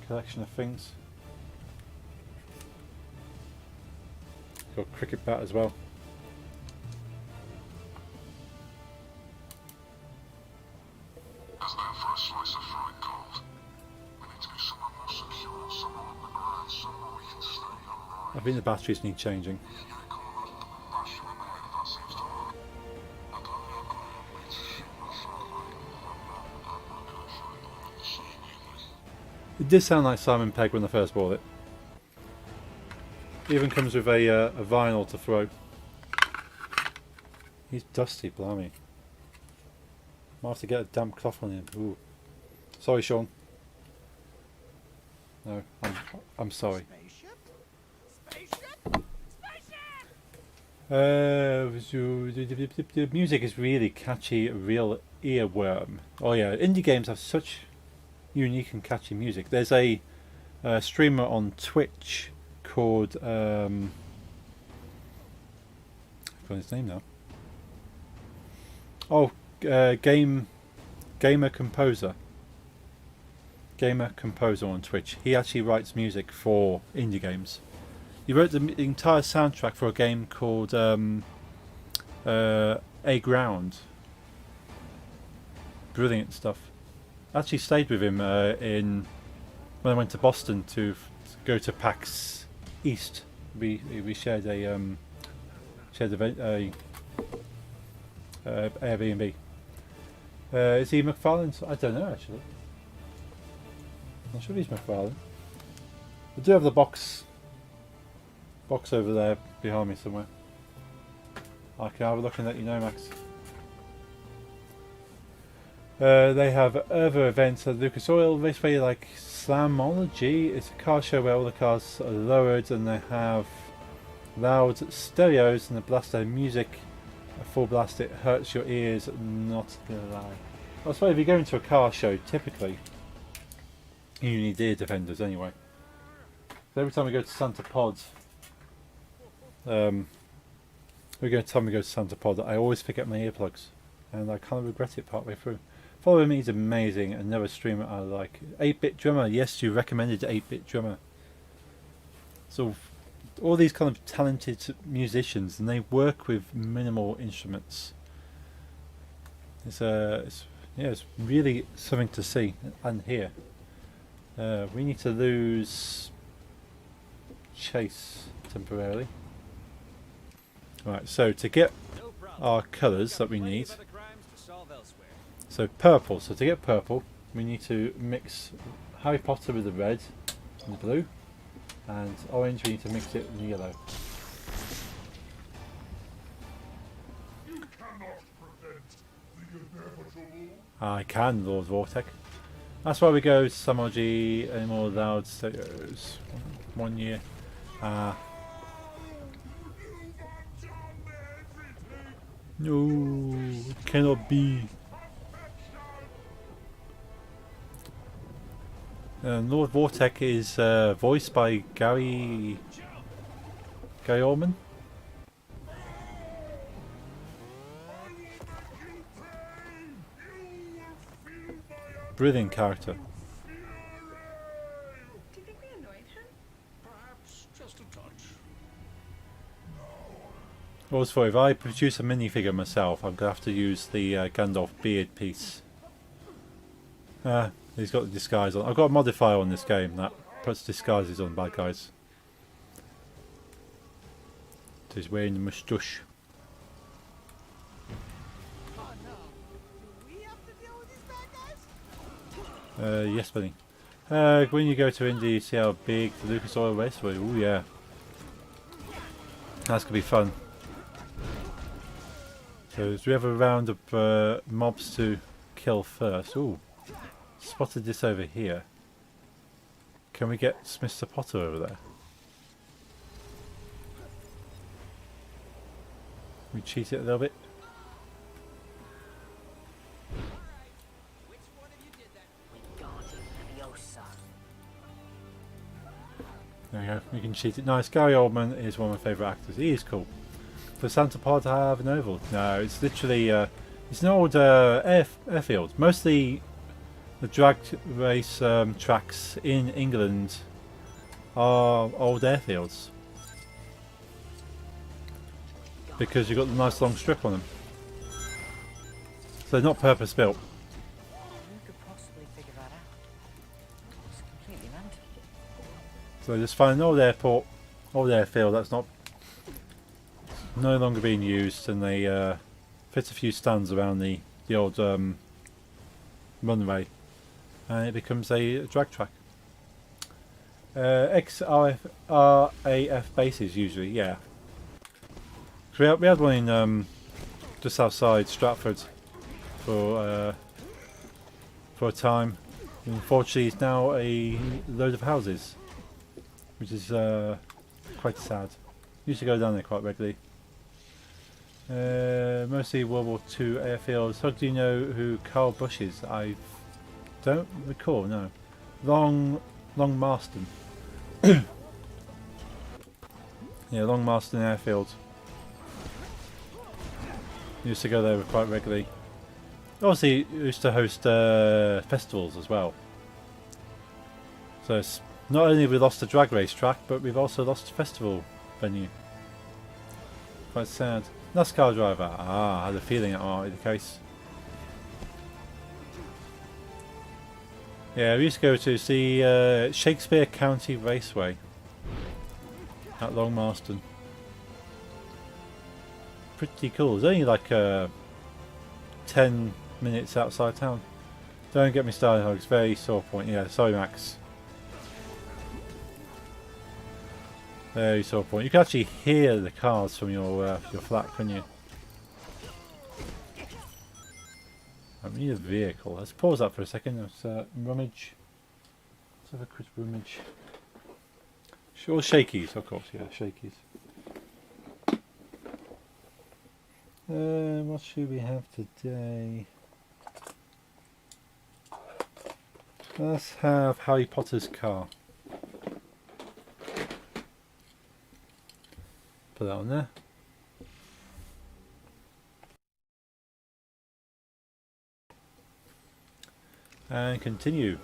collection of things. Got a cricket bat as well. As now for a slice of frying cold. We need to be somewhere more secure, somewhere on the ground, somewhere we can stay alright. I think the batteries need changing. It did sound like Simon Pegg when I first bought it. Even comes with a vinyl to throw. He's dusty, blimey. Might have to get a damp cloth on him. Ooh. Sorry, Sean. No, I'm sorry. The music is really catchy, a real earworm. Oh yeah, indie games have such unique and catchy music. There's a streamer on Twitch called I've got his name now. Oh, Gamer Composer on Twitch. He actually writes music for indie games. He wrote the entire soundtrack for a game called A Ground. Brilliant stuff. I actually stayed with him when I went to Boston to go to PAX East. We shared a Airbnb. Is he McFarlane? I don't know actually. I'm not sure if he's McFarlane. I do have the box over there behind me somewhere. I can have a look and let you know, Max. They have other events at Lucas Oil, this way like Slamology. It's a car show where all the cars are lowered and they have loud stereos and they blast their music. A full blast, it hurts your ears, not gonna lie. I suppose if you go into a car show, typically you need ear defenders anyway. So every time we go to Santa Pod, I always forget my earplugs, and I kind of regret it partway through. Following Me is amazing, another streamer I like. 8-Bit Drummer, yes, you recommended 8-Bit Drummer. So all these kind of talented musicians, and they work with minimal instruments. It's really something to see and hear. We need to lose Chase temporarily. Right, so to get our colours that we need, so purple, so to get purple we need to mix Harry Potter with the red and the blue, and orange we need to mix it with the yellow. You cannot prevent the inevitable. I can, Lord Vortek. That's why we go to Samoji, any more loud stereos. 1 year. No, it cannot be. Lord Vortek is voiced by Gary Oldman. Brilliant character. Do you think we annoyed him? Perhaps just a touch. Also, if I produce a minifigure myself, I'm going to have to use the Gandalf beard piece. He's got the disguise on. I've got a modifier on this game that puts disguises on bad guys. So he's wearing the moustache. Oh no. Do we have to deal with these bad guys? Yes, Benny. When you go to Indy, you see how big the Lucas Oil Raceway. Oh yeah, that's gonna be fun. So, do we have a round of mobs to kill first. Ooh, spotted this over here. Can we get Mr. Potter over there? We cheat it a little bit. Which one of you did that? There we go. We can cheat it. Nice. Gary Oldman is one of my favourite actors. He is cool. For Santa Pod to have an oval? No, it's literally it's an old airfield. Mostly the drag race tracks in England are old airfields because you've got the nice long strip on them. So they're not purpose built. Who could possibly figure that out? It's completely mental. So just find an old airport, old airfield that's not no longer being used, and they fit a few stands around the old runway, and it becomes a drag track. RAF bases usually, yeah. So we had one in just outside Stratford for a time. Unfortunately, it's now a load of houses, which is quite sad. Used to go down there quite regularly. Mostly World War II airfields. How do you know who Carl Bush is? I don't recall, no. Long Marston. Yeah, Long Marston airfield. Used to go there quite regularly. Obviously, used to host festivals as well. So it's not only have we lost the drag race track, but we've also lost a festival venue. Quite sad. NASCAR driver. Ah, I had a feeling that might be the case. Yeah, we used to go to see Shakespeare County Raceway at Long Marston. Pretty cool. It's only like 10 minutes outside town. Don't get me started, Hugs. Very sore point. Yeah, sorry, Max. Very sore point. You can actually hear the cars from your flat, couldn't you? I need a vehicle. Let's pause that for a second. Let's rummage. Let's have a quick rummage. Sure, shakies, of course. Yeah, shakies. What should we have today? Let's have Harry Potter's car. Put that on there. And continue.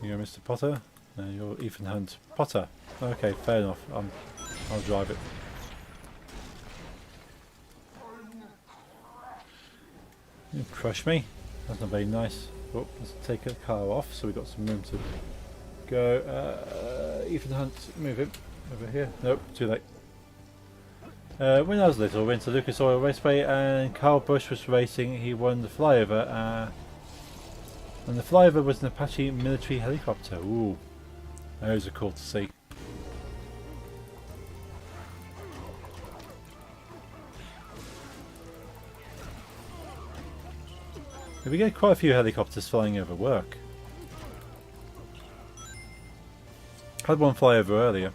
You're Mr. Potter. No, you're Ethan Hunt. Potter. Okay, fair enough. I'll drive it. You crush me. That's not very nice. Oh, let's take the car off so we've got some room to go. Ethan Hunt, move him over here. Nope, too late. When I was little, I went to Lucas Oil Raceway and Carl Bush was racing. He won the flyover, and the flyover was an Apache military helicopter. Ooh, those are cool to see. We get quite a few helicopters flying over work. Had one fly over earlier.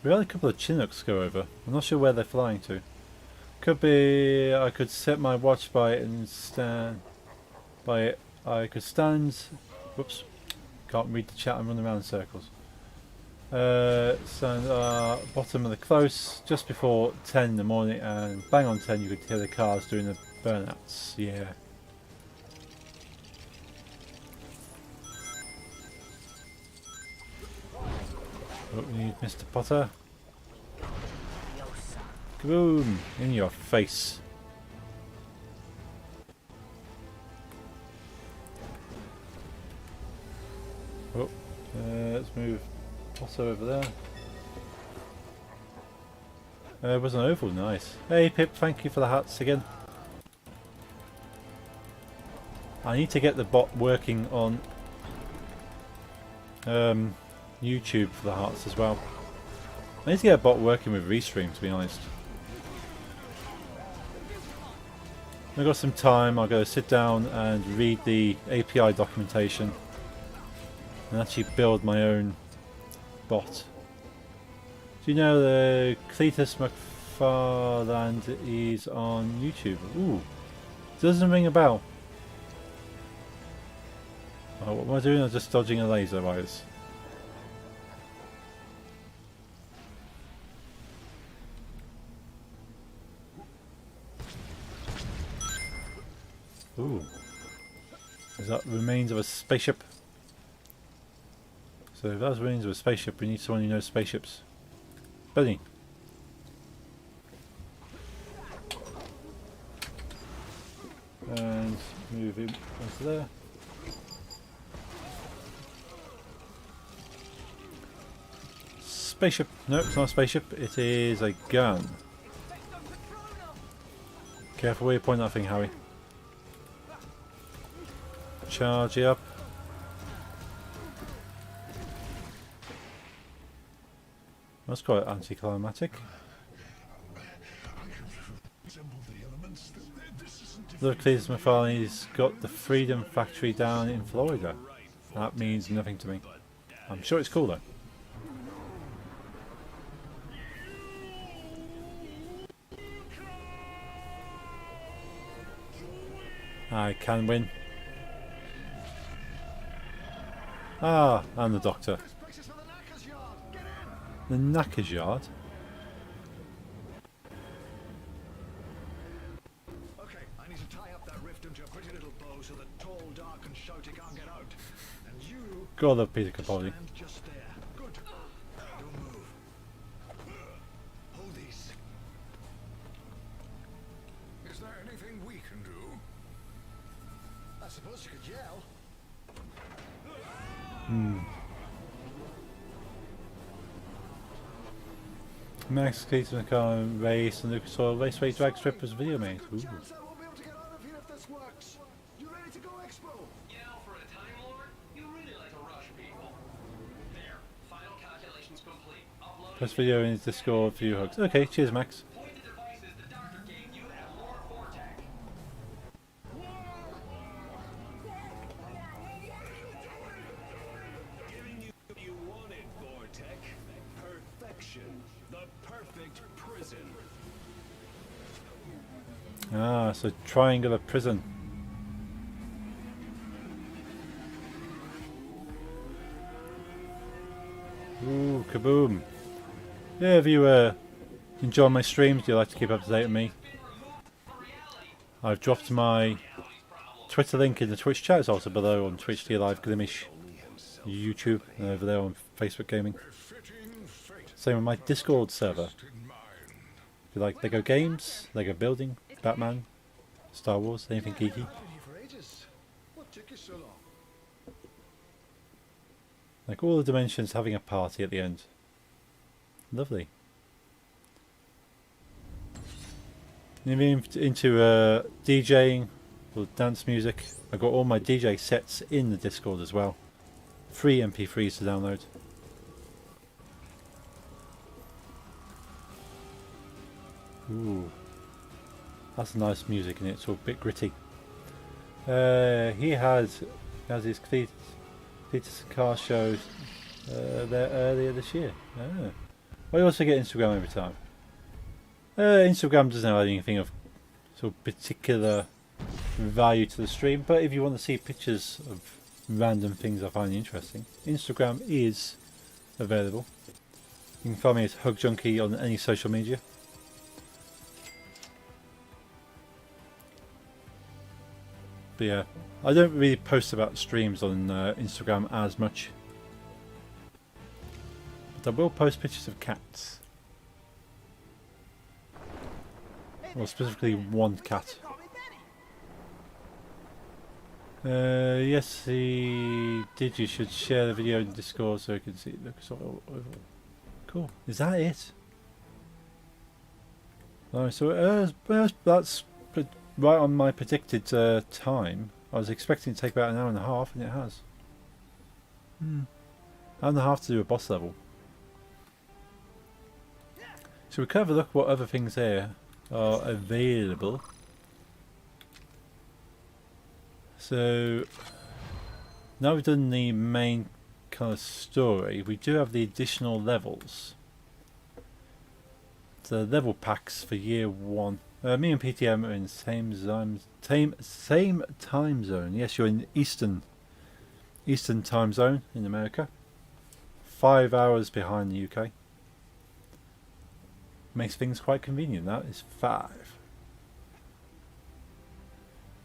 We had a couple of Chinooks go over. I'm not sure where they're flying to. Could be I could set my watch by it and stand by it. I could stand. Whoops. Can't read the chat and run around in circles. Stand bottom of the close just before 10 in the morning, and bang on 10 you could hear the cars doing the burnouts. Yeah. Oh, we need Mr. Potter. Kaboom! In your face. Oh, let's move Potter over there. It was an oval, nice. Hey Pip, thank you for the hats again. I need to get the bot working on YouTube for the hearts as well. I need to get a bot working with Restream, to be honest. I've got some time, I'll go sit down and read the API documentation and actually build my own bot. Do you know the Cletus McFarland is on YouTube? Ooh, doesn't ring a bell. Oh, what am I doing? I'm just dodging a laser wires. Ooh. Is that remains of a spaceship? So if that's remains of a spaceship, we need someone who knows spaceships. Benny. And move him onto there. Spaceship. No, it's not a spaceship. It is a gun. Careful where you point that thing, Harry. Charge it up. That's quite anticlimactic. Look, Cletus McFarlane's got the Freedom Factory down in Florida. That means nothing to me. I'm sure it's cool though. I can win. Ah, I'm the doctor. The Knackers Yard? Okay, I need to tie up that rift into a pretty little bow so that tall, dark and shouty can't get out. And you God love Peter Capaldi. stand just there. Good. Don't move. Hold these. Is there anything we can do? I suppose you could yell. Max Cletus McFarlane race and Lucas Oil Raceway drag strip was video made. Ooh. Chance I won't be able to get out of here if this works. You ready to go, Expo? You know, for a Time Lord, you really like to rush people. There, final calculations complete. Uploading. Post video in his Discord, few hugs. Okay, cheers Max. Point the devices the doctor gave you at Lord Vortex. Giving you what you wanted, Vortex. Perfection. The perfect prison. Ah, so triangular prison. Ooh, kaboom. Yeah, if you enjoy my streams, you like to keep up to date with me, I've dropped my Twitter link in the Twitch chat. It's also below on Twitch TV Live Glimish, YouTube, and over there on Facebook Gaming. Same with my Discord server. If you like Lego games, Lego building, Batman, Star Wars, anything geeky. Been here for ages. What took you so long? Like all the dimensions having a party at the end. Lovely. If you're into DJing or dance music, I've got all my DJ sets in the Discord as well. Free MP3s to download. Ooh, that's nice music and it's all a bit gritty. He has his Cletus car shows there earlier this year. Ah. I also get Instagram every time. Instagram doesn't have anything of sort of particular value to the stream, but if you want to see pictures of random things I find interesting, Instagram is available. You can find me as Hug Junkie on any social media. But yeah, I don't really post about streams on Instagram as much. But I will post pictures of cats. Or specifically one cat. Yes, he did. You should share the video in Discord so you can see it. Look, cool. Is that it? Alright, so that's right on my predicted time. I was expecting it to take about an hour and a half, and it has. hour and a half to do a boss level. So we can have a look what other things here are available. So now we've done the main kind of story, we do have the additional levels. The level packs for year 1. Me and PTM are in the same time zone. Yes, you're in Eastern time zone in America. 5 hours behind the UK. Makes things quite convenient. That is 5.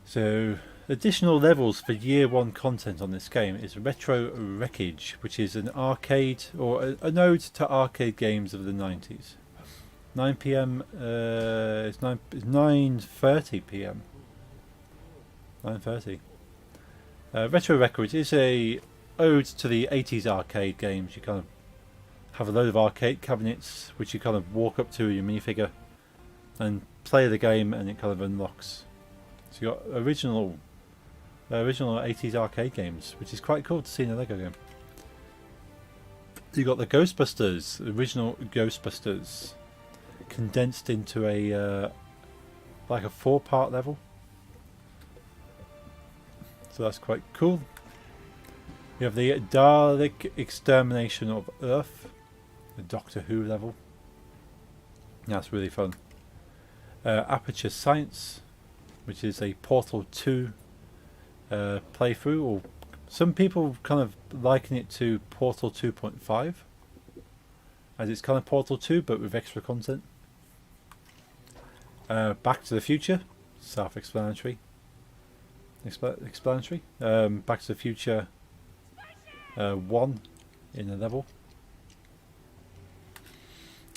So additional levels for year 1 content on this game is Retro Wreckage, which is an arcade or a node to arcade games of the 90s. 9 p.m. It's 9:30 p.m. 9:30. Retro Wreckage is a ode to the 80s arcade games. You kind of have a load of arcade cabinets which you kind of walk up to your minifigure and play the game, and it kind of unlocks. So you got original 80s arcade games, which is quite cool to see in a Lego game. You got the Ghostbusters, original Ghostbusters, condensed into a like a 4-part level. So that's quite cool. You have the Dalek Extermination of Earth, the Doctor Who level. That's really fun. Aperture Science, which is a Portal 2 playthrough, or some people kind of liken it to Portal 2.5, as it's kind of Portal 2 but with extra content. Back to the Future, self-explanatory. Back to the Future 1 in a level.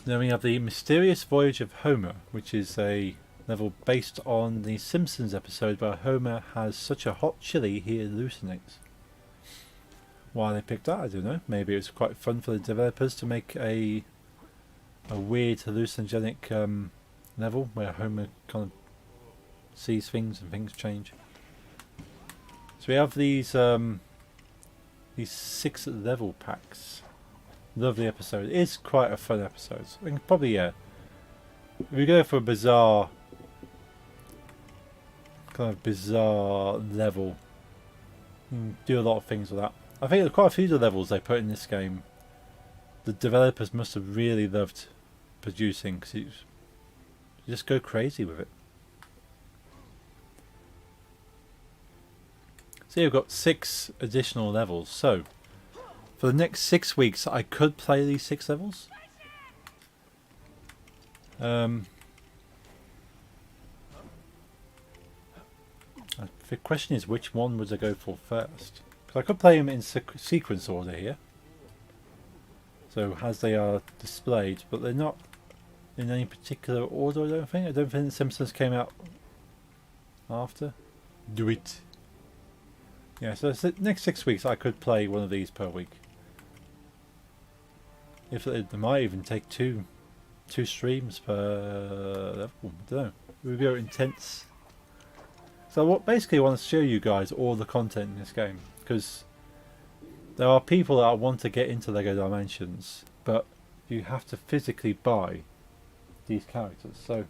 Then we have the Mysterious Voyage of Homer, which is a level based on the Simpsons episode where Homer has such a hot chili he hallucinates. Why they picked that, I don't know. Maybe it was quite fun for the developers to make a weird hallucinogenic level where Homer kind of sees things and things change. So we have these 6 level packs. Lovely episode. It is quite a fun episode. I think probably, yeah, if we go for a bizarre level, you can do a lot of things with that. I think there's quite a few of the levels they put in this game the developers must have really loved producing, because you just go crazy with it. So you've got 6 additional levels. So for the next 6 weeks I could play these 6 levels. The question is, which one would I go for first? Because I could play them in sequence order here, so as they are displayed, but they're not in any particular order. I don't think The Simpsons came out after. Do it. Yeah, so the next 6 weeks I could play one of these per week. If they might even take two streams per level. I don't know. It would be intense. So what basically I want to show you guys all the content in this game, because there are people that want to get into LEGO Dimensions, but you have to physically buy these characters. So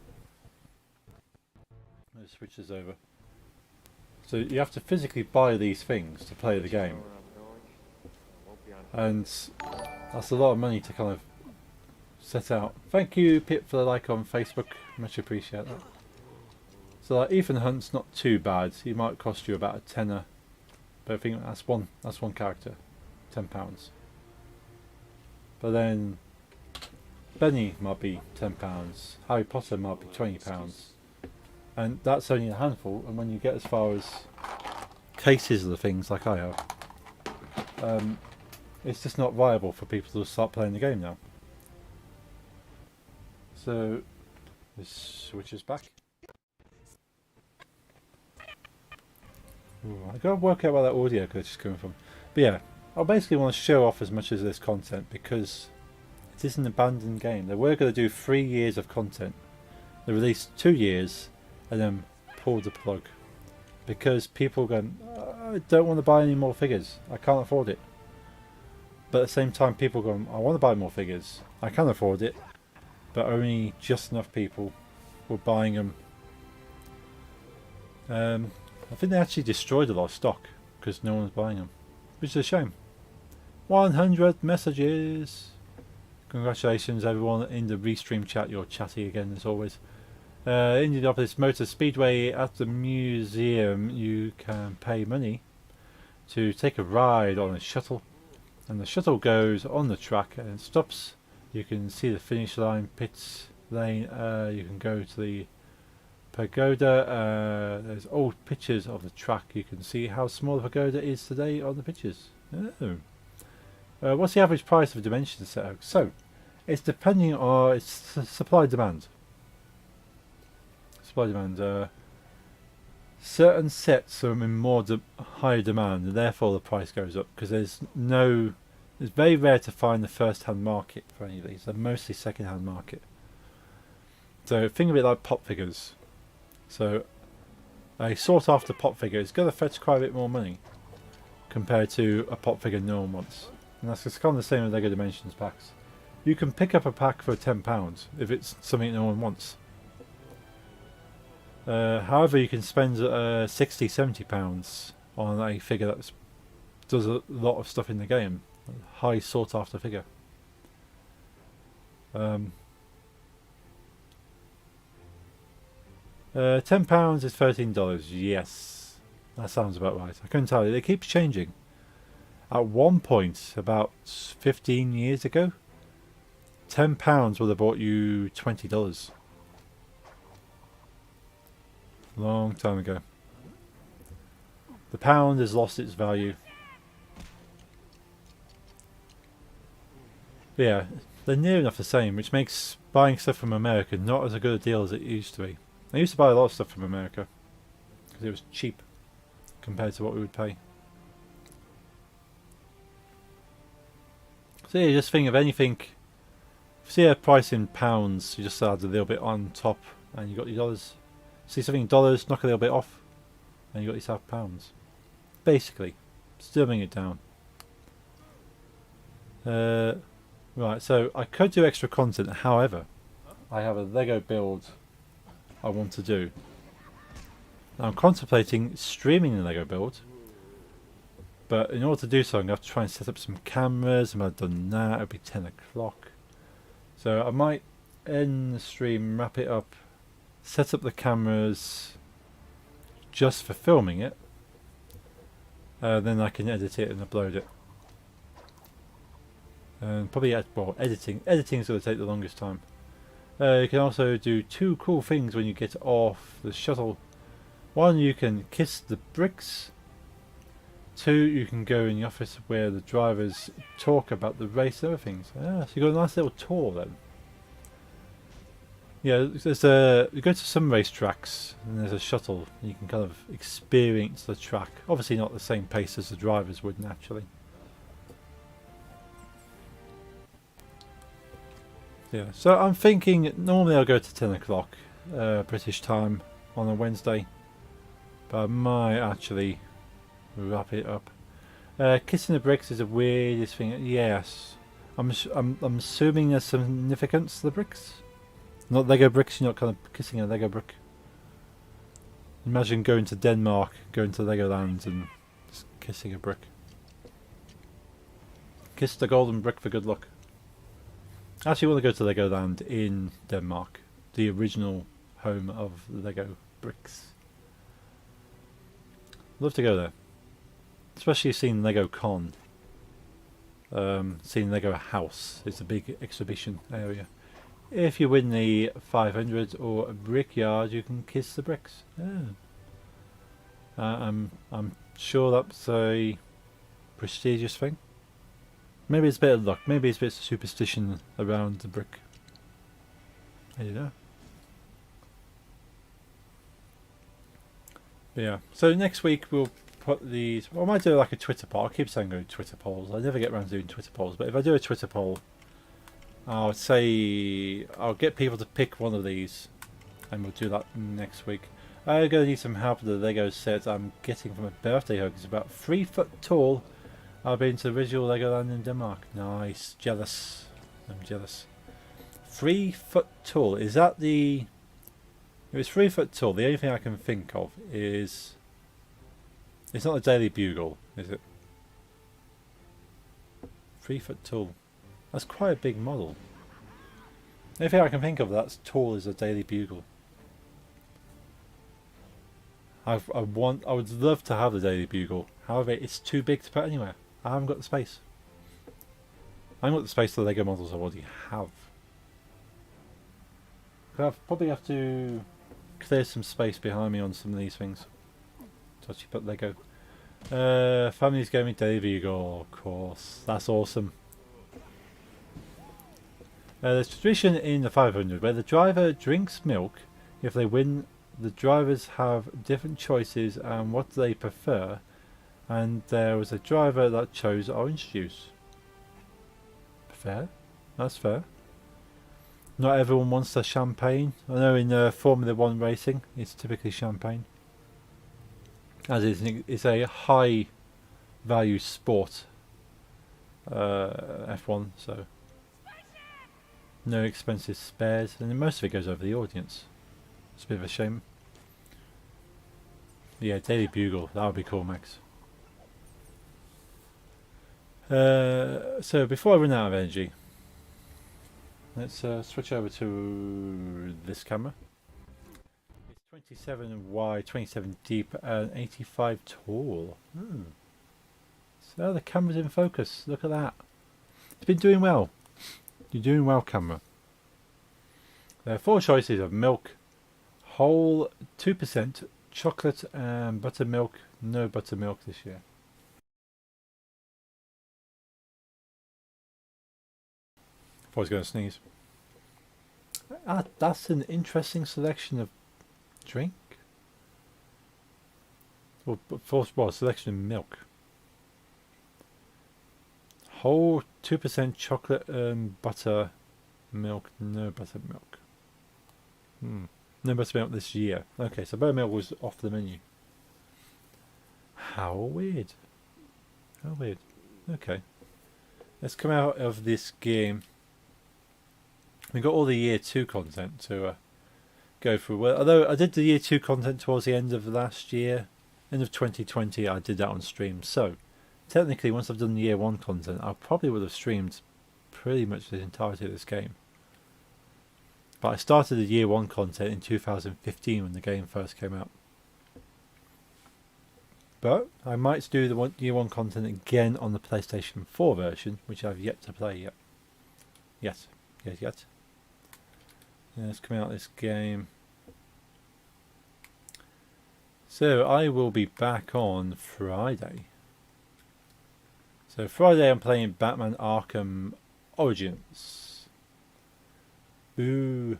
let's switch this over. So you have to physically buy these things to play the game, and that's a lot of money to kind of set out. Thank you, Pip, for the like on Facebook. Much appreciate that. So like Ethan Hunt's not too bad. He might cost you about a tenner, but I think that's one character, £10. But then Benny might be £10. Harry Potter might be £20, and that's only a handful. And when you get as far as cases of the things like I have, it's just not viable for people to start playing the game now. So this switches back. Ooh, I gotta work out where that audio glitch is coming from. But yeah, I basically want to show off as much of this content because it is an abandoned game. They were going to do 3 years of content. They released 2 years and then pulled the plug because people are going, I don't want to buy any more figures. I can't afford it. But at the same time, people go, I want to buy more figures. I can afford it, but only just enough people were buying them. I think they actually destroyed a lot of stock because no one was buying them, which is a shame. 100 messages. Congratulations everyone in the Restream chat, you're chatty again as always. Indianapolis Motor Speedway, at the museum you can pay money to take a ride on a shuttle, and the shuttle goes on the track and stops. You can see the finish line, pits lane, you can go to the pagoda. There's old pictures of the track, you can see how small the pagoda is today on the pictures. Oh. What's the average price of a dimension set out? So, it's depending on its supply demand. Supply demand. Certain sets are in more higher demand, and therefore the price goes up because it's very rare to find the first-hand market for any of these. They're mostly second-hand market. So think of it like pop figures. So a sought-after pop figure is going to fetch quite a bit more money compared to a pop figure no one wants. And that's just kind of the same with LEGO Dimensions packs. You can pick up a pack for £10 if it's something no one wants. However, you can spend £60, £70 on a figure that does a lot of stuff in the game. A high sought after figure. £10 is $13. Yes, that sounds about right. I couldn't tell you. It keeps changing. At one point, about 15 years ago, £10 would have bought you $20. Long time ago. The pound has lost its value. But yeah, they're near enough the same, which makes buying stuff from America not as a good a deal as it used to be. I used to buy a lot of stuff from America because it was cheap compared to what we would pay. So yeah, just think of anything. If you see a price in pounds, you just add a little bit on top and you got your dollars. See something in dollars, knock a little bit off, and you got yourself pounds. Basically, still it down. Right, so I could do extra content, however, I have a Lego build I want to do. Now, I'm contemplating streaming the Lego build, but in order to do so I'm going to have to try and set up some cameras, and when I've done that it'll be 10 o'clock. So I might end the stream, wrap it up, set up the cameras just for filming it, then I can edit it and upload it. And probably, well, editing is going to take the longest time. You can also do two cool things when you get off the shuttle. One, you can kiss the bricks. Two, you can go in the office where the drivers talk about the race and other things. So you got a nice little tour then. Yeah, you go to some racetracks and there's a shuttle and you can kind of experience the track. Obviously not the same pace as the drivers would naturally. Yeah, so I'm thinking normally I'll go to 10 o'clock British time on a Wednesday, but I might actually wrap it up. Kissing the bricks is the weirdest thing. Yes, I'm assuming there's some significance to the bricks. Not Lego bricks, you're not kind of kissing a Lego brick. Imagine going to Denmark, going to Legoland and just kissing a brick. Kiss the golden brick for good luck. I actually want to go to Legoland in Denmark, the original home of Lego bricks. Love to go there. Especially seeing Lego Con. Seeing Lego House. It's a big exhibition area. If you win the 500 or a brickyard, you can kiss the bricks. Yeah. I'm sure that's a prestigious thing. Maybe it's a bit of luck. Maybe it's a bit of superstition around the brick. I don't know. But yeah. So next week we'll put these. Well, I might do like a Twitter poll. I keep saying go Twitter polls. I never get around to doing Twitter polls. But if I do a Twitter poll, I'll say I'll get people to pick one of these, and we'll do that next week. I'm going to need some help with the Lego set I'm getting from a birthday hug. It's about 3 foot tall, I've been to the original Legoland in Denmark. Nice. Jealous. I'm jealous. 3 foot tall. Is that the... If it's 3 foot tall, the only thing I can think of is... It's not a Daily Bugle, is it? 3 foot tall. That's quite a big model. The only thing I can think of that's tall is a Daily Bugle. I would love to have the Daily Bugle. However, it's too big to put anywhere. I haven't got the space. I haven't got the space for the Lego models I already have. I'll probably have to clear some space behind me on some of these things to actually put Lego. Family's Gaming Daily Bugle, of course. That's awesome. There's tradition in the 500 where the driver drinks milk. If they win, the drivers have different choices and what they prefer. And there was a driver that chose orange juice. Fair. That's fair. Not everyone wants the champagne. I know in Formula 1 racing it's typically champagne. As it's a high value sport. F1, so no expensive spares, and most of it goes over the audience. It's a bit of a shame. Yeah, Daily Bugle, that would be cool, Max. So before I run out of energy, let's switch over to this camera. It's 27 wide, 27 deep, and 85 tall. So the camera's in focus. Look at that. It's been doing well. You're doing well, camera. There are 4 choices of milk: whole, 2%, chocolate, and buttermilk. No buttermilk this year. I was going to sneeze. That's an interesting selection of drink. Well, selection of milk. Whole 2% chocolate and butter milk. No buttermilk. No buttermilk this year. Okay, so buttermilk was off the menu. How weird. How weird. Okay. Let's come out of this game. We've got all the year 2 content to go through. Well, although I did the year 2 content towards the end of last year, end of 2020, I did that on stream. So technically, once I've done the year 1 content, I probably would have streamed pretty much the entirety of this game. But I started the year 1 content in 2015 when the game first came out. But I might do the year 1 content again on the PlayStation 4 version, which I've yet to play yet. Yes. Let's come out of this game. So I will be back on Friday. So Friday I'm playing Batman Arkham Origins. Boo.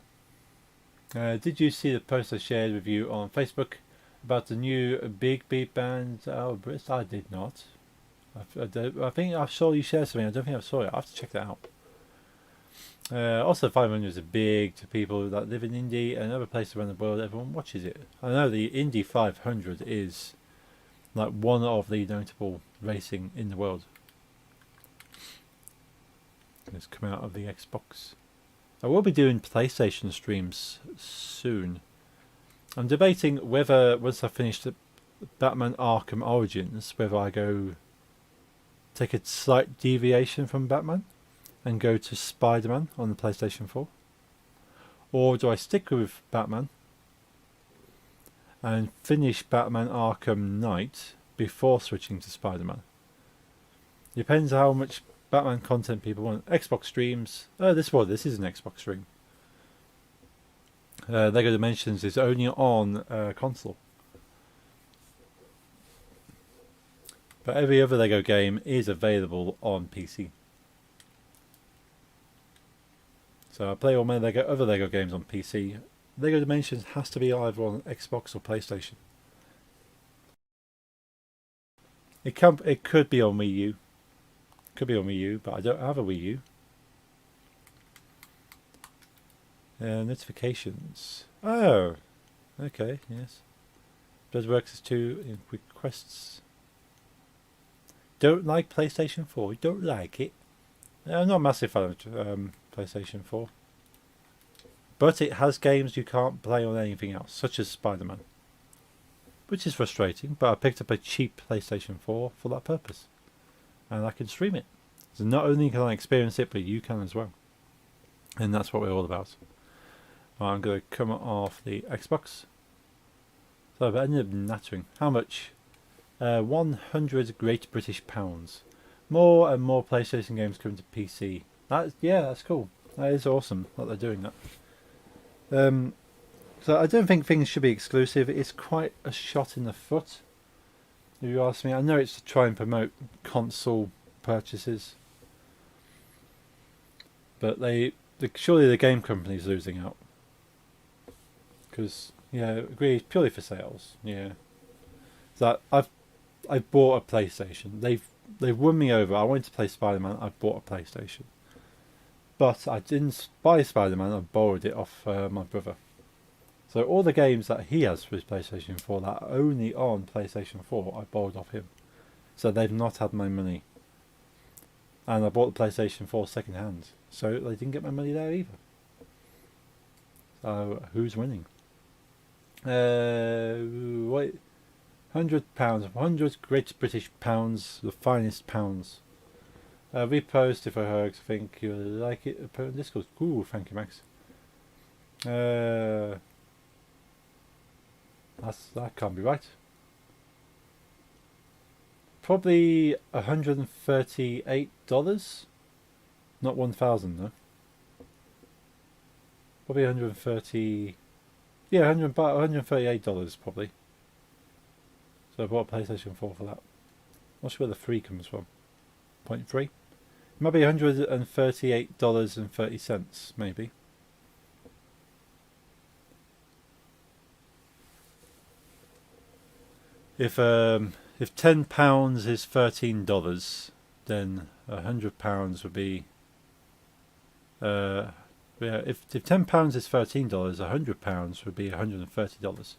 Did you see the post I shared with you on Facebook about the new Big Beat Band? Oh, Britt, I did not. I think I saw you share something. I don't think I saw it. I have to check that out. Also 500 is big to people that live in Indy and other places around the world. Everyone watches it. I know the Indy 500 is like one of the notable racing in the world. Let's come out of the Xbox. I will be doing PlayStation streams soon. I'm debating whether once I finish the Batman Arkham Origins, whether I go take a slight deviation from Batman and go to Spider-Man on the PlayStation 4, or do I stick with Batman and finish Batman Arkham Knight before switching to Spider-Man? Depends how much Batman content people want. Xbox streams. This is an Xbox stream. Lego Dimensions is only on console, but every other Lego game is available on PC. So I play all my other Lego games on PC. Lego Dimensions has to be either on Xbox or PlayStation. It could be on Wii U. Could be on Wii U, but I don't have a Wii U. Notifications. Oh, okay, yes. Bloodworks is 2 in requests. don't like PlayStation 4, you don't like it. I'm not a massive fan of PlayStation 4. But it has games you can't play on anything else, such as Spider-Man. Which is frustrating, but I picked up a cheap PlayStation 4 for that purpose. And I can stream it. So not only can I experience it, but you can as well. And that's what we're all about. Right, I'm going to come off the Xbox. So I ended up nattering. How much? 100 Great British Pounds. More and more PlayStation games coming to PC. That's cool. That is awesome that they're doing that. So I don't think things should be exclusive. It's quite a shot in the foot, if you ask me. I know it's to try and promote console purchases, but surely the game company's losing out. Because agree, it's purely for sales. Yeah, so I've bought a PlayStation. They've won me over. I wanted to play Spider-Man. I bought a PlayStation. But I didn't buy Spider-Man, I borrowed it off my brother. So all the games that he has for his PlayStation 4 that are only on PlayStation 4, I borrowed off him. So they've not had my money. And I bought the PlayStation 4 second hand. So they didn't get my money there either. So who's winning? Wait. £100, 100 Great British Pounds, the finest pounds. Repost if I heard, I think you like it. Put on Discord. Ooh, thank you, Max. That can't be right. Probably $138. Not 1,000 though. Probably 130. Yeah, $138 probably. So I bought a PlayStation 4 for that. Not sure where the 3 comes from. 0.3. It might be $138.30, maybe. If £10 is $13, then £100 would be if £10 is $13, £100 would be $130.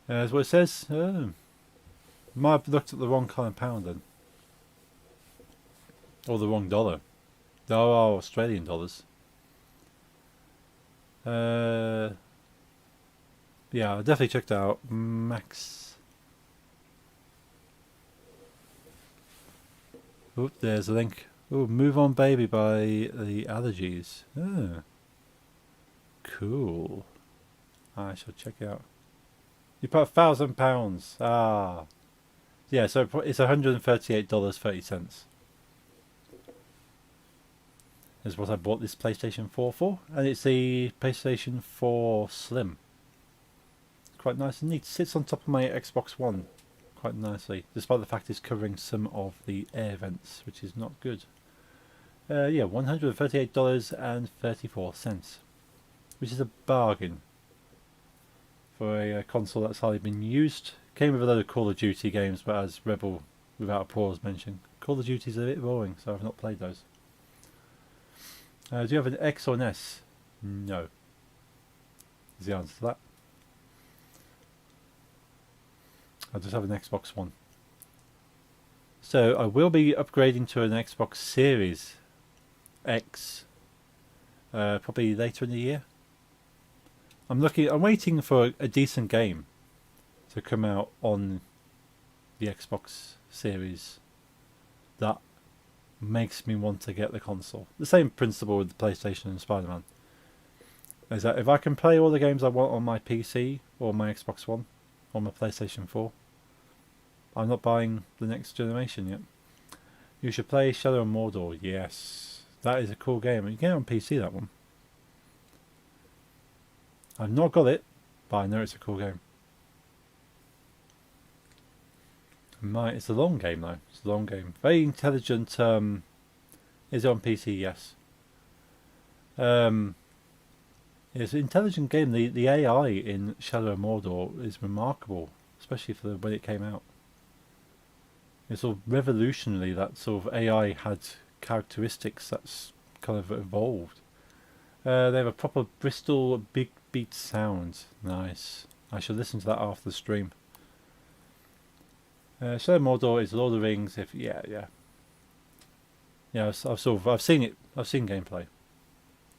That's what it says. Might have looked at the wrong kind of pound then. Or the wrong dollar. There are Australian dollars. Yeah, I definitely checked out Max. Oop, there's a link. Oh, Move On Baby by the Allergies. Oh. Cool. I shall check it out. You put £1,000. Ah. Yeah, so it's $138.30. Is what I bought this PlayStation 4 for. And it's the PlayStation 4 Slim. Quite nice and neat. Sits on top of my Xbox One quite nicely. Despite the fact it's covering some of the air vents, which is not good. Yeah, $138.34. Which is a bargain. For a console that's hardly been used. Came with a load of Call of Duty games, but as Rebel Without a Pause mentioned, Call of Duty's a bit boring, so I've not played those. Do you have an X or an S? No. Is the answer to that. I just have an Xbox One. So I will be upgrading to an Xbox Series X probably later in the year. I'm waiting for a decent game to come out on the Xbox Series that makes me want to get the console. The same principle with the PlayStation and Spider-Man. Is that if I can play all the games I want on my PC or my Xbox One or my PlayStation 4, I'm not buying the next generation yet. You should play Shadow of Mordor. Yes, that is a cool game. You can get it on PC, that one. I've not got it, but I know it's a cool game. It's a long game though. It's a long game. Very intelligent. Is it on PC? Yes. It's an intelligent game. The AI in Shadow of Mordor is remarkable, especially for when it came out. It's sort of revolutionary that sort of AI had characteristics that's kind of evolved. They have a proper Bristol big beat sound. Nice. I should listen to that after the stream. Shadow Mordor is Lord of the Rings. If yeah. I've seen it. I've seen gameplay.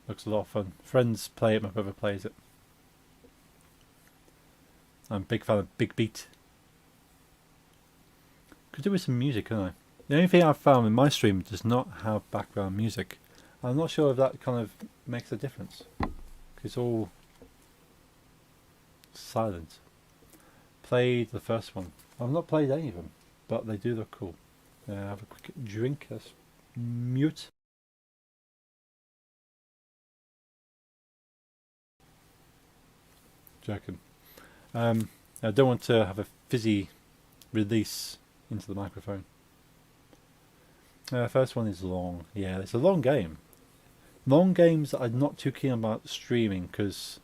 Looks a lot of fun. Friends play it. My brother plays it. I'm a big fan of Big Beat. Could do with some music, couldn't I? The only thing I've found in my stream does not have background music. I'm not sure if that kind of makes a difference. It's all silent. Played the first one. I've not played any of them, but they do look cool. Have a quick drink. Let's mute. Joking. I don't want to have a fizzy release into the microphone. First one is long. Yeah, it's a long game. Long games I'm not too keen about streaming because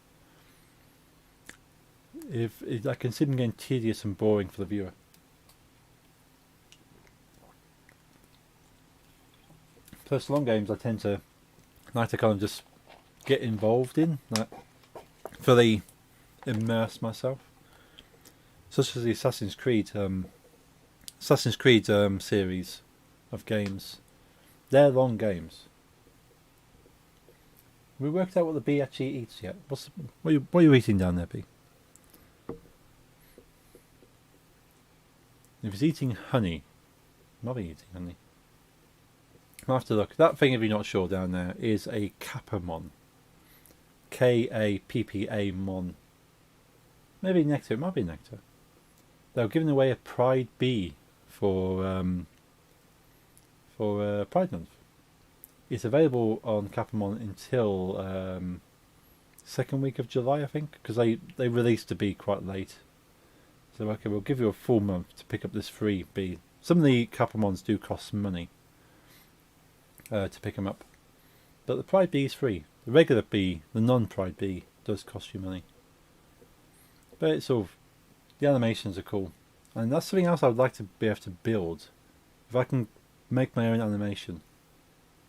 I can see them getting tedious and boring for the viewer. Plus, long games I tend to like to kind of just get involved in, like fully immerse myself. Such as the Assassin's Creed series of games. They're long games. We worked out what the bee actually eats yet. What are you eating down there, bee? If it's eating honey, it might be eating honey. I'll have to look. That thing, if you're not sure, down there is a Kapamon. Kappa-mon. Maybe nectar. It might be nectar. They're giving away a Pride Bee for Pride Month. It's available on Kapamon until second week of July, I think, because they released the bee quite late. So okay, we'll give you a full month to pick up this free bee. Some of the Kapamons do cost money to pick them up, but the Pride Bee is free. The regular bee, the non-Pride Bee, does cost you money. But it's all, the animations are cool, and that's something else I would like to be able to build. If I can make my own animation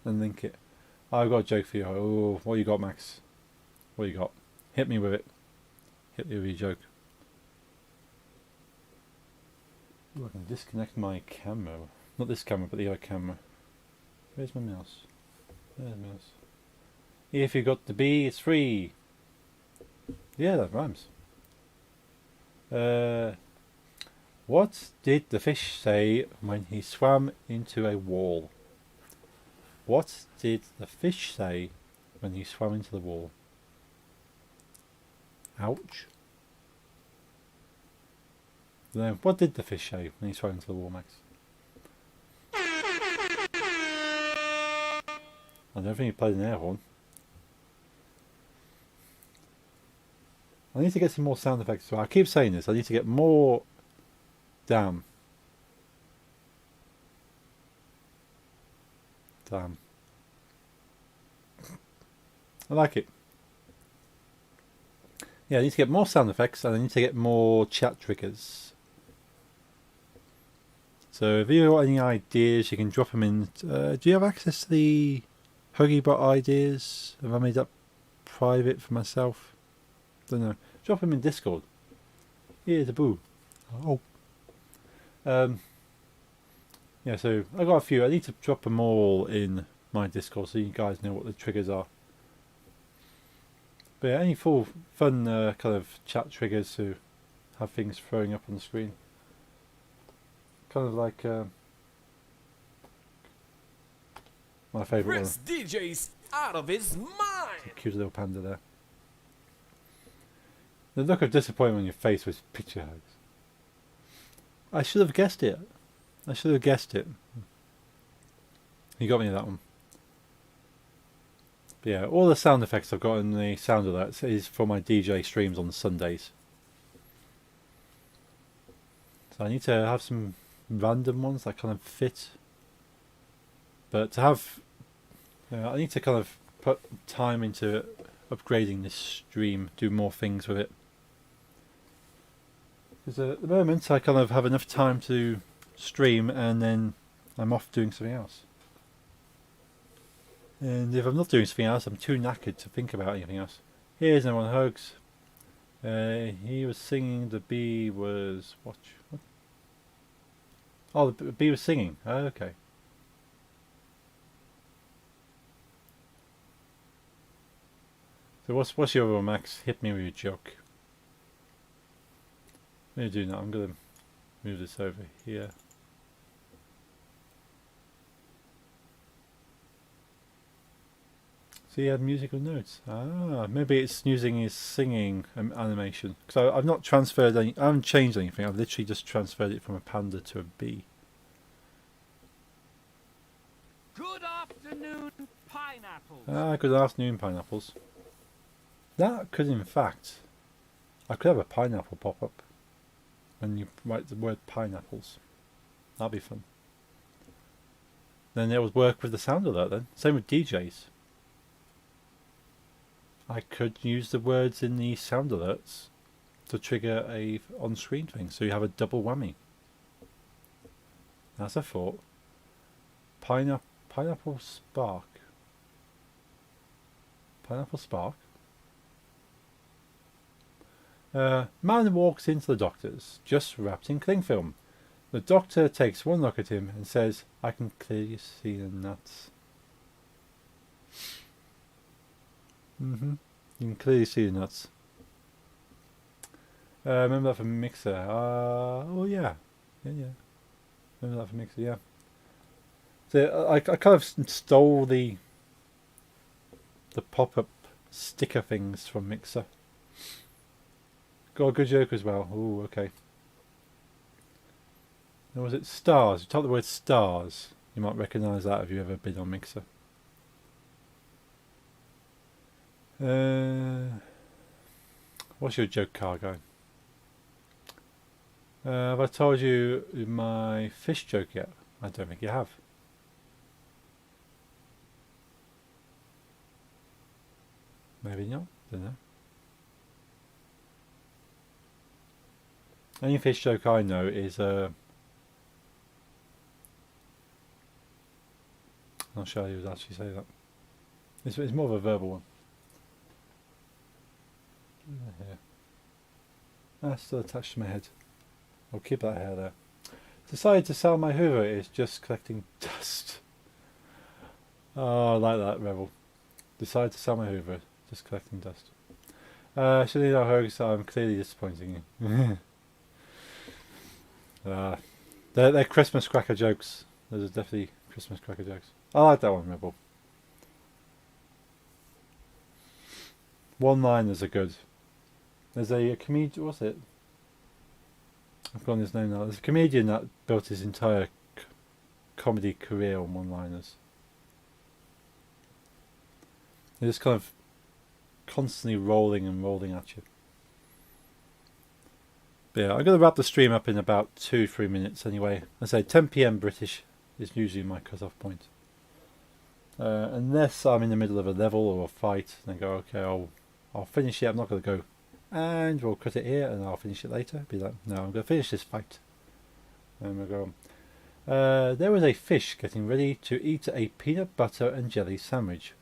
and link it. I've got a joke for you. Oh, what you got, Max? What you got? Hit me with it. Hit me with your joke. Ooh, I can disconnect my camera. Not this camera, but the other camera. Where's my mouse? There's the mouse. If you got the bee, it's free. Yeah, that rhymes. What did the fish say when he swam into a wall? What did the fish say when he swam into the wall? Ouch. Then what did the fish say when he swam into the wall, Max? I don't think he played an air horn. I need to get some more sound effects. So I keep saying this. I need to get more. Damn. I like it. Yeah, I need to get more sound effects and I need to get more chat triggers. So if you have any ideas, you can drop them in. Do you have access to the HuggyBot ideas? Have I made that private for myself? Don't know. Drop them in Discord. Here's a boo. Oh. Yeah, so I got a few. I need to drop them all in my Discord so you guys know what the triggers are. But yeah, any full fun kind of chat triggers to have things throwing up on the screen. Kind of like my favourite one. Chris DJ's out of his mind. Cute little panda there. The look of disappointment on your face was picture hugs. I should have guessed it. You got me that one. But yeah, all the sound effects I've got in the sound alerts is for my DJ streams on Sundays. So I need to have some random ones that kind of fit. But to have, I need to kind of put time into upgrading this stream, do more things with it. Because at the moment I kind of have enough time to stream and then I'm off doing something else. And if I'm not doing something else, I'm too knackered to think about anything else. Here's No One Hugs. He was singing, the bee was... What? Oh, the bee was singing. Oh, okay. So what's your other one, Max? Hit me with your joke. What are you doing now? I'm going to move this over here. So he had musical notes. Ah, maybe it's using his singing animation. Because I've not transferred any. I haven't changed anything. I've literally just transferred it from a panda to a bee. Good afternoon, pineapples. Ah, good afternoon, pineapples. That could, in fact, I could have a pineapple pop up when you write the word pineapples. That'd be fun. Then it would work with the sound alert. Then same with DJs. I could use the words in the sound alerts to trigger a on-screen thing, so you have a double whammy. That's a thought. Pineapple spark. Pineapple spark. Man walks into the doctor's, just wrapped in cling film. The doctor takes one look at him and says, "I can clearly see the nuts." You can clearly see the nuts. Remember that from Mixer? Oh yeah. Yeah. Remember that from Mixer? Yeah. So I kind of stole the pop-up sticker things from Mixer. Got a good joke as well. Oh, okay. Now, was it stars? You type the word stars. You might recognise that if you've ever been on Mixer. What's your joke, Cargo? Have I told you my fish joke yet? I don't think you have. Maybe not. Don't know. Any fish joke I know is I'll show you actually say that. It's more of a verbal one. Here. That's still attached to my head. I'll keep that hair there. Decided to sell my Hoover. It's just collecting dust. Oh, I like that, Rebel. Decided to sell my Hoover. Just collecting dust. Should you know, Hogs, I'm clearly disappointing you. They're Christmas cracker jokes. Those are definitely Christmas cracker jokes. I like that one, Rebel. One-liners are good. There's a comedian, what's it? I've forgotten his name now. There's a comedian that built his entire comedy career on one-liners. They're just kind of constantly rolling and rolling at you. But yeah, I'm going to wrap the stream up in about 2-3 minutes anyway. I say 10 PM British is usually my cut-off point. Unless I'm in the middle of a level or a fight, and I go, okay, I'll finish it. I'm not going to go, and we'll cut it here, and I'll finish it later. Be like, no, I'm going to finish this fight. And we'll go. There was a fish getting ready to eat a peanut butter and jelly sandwich.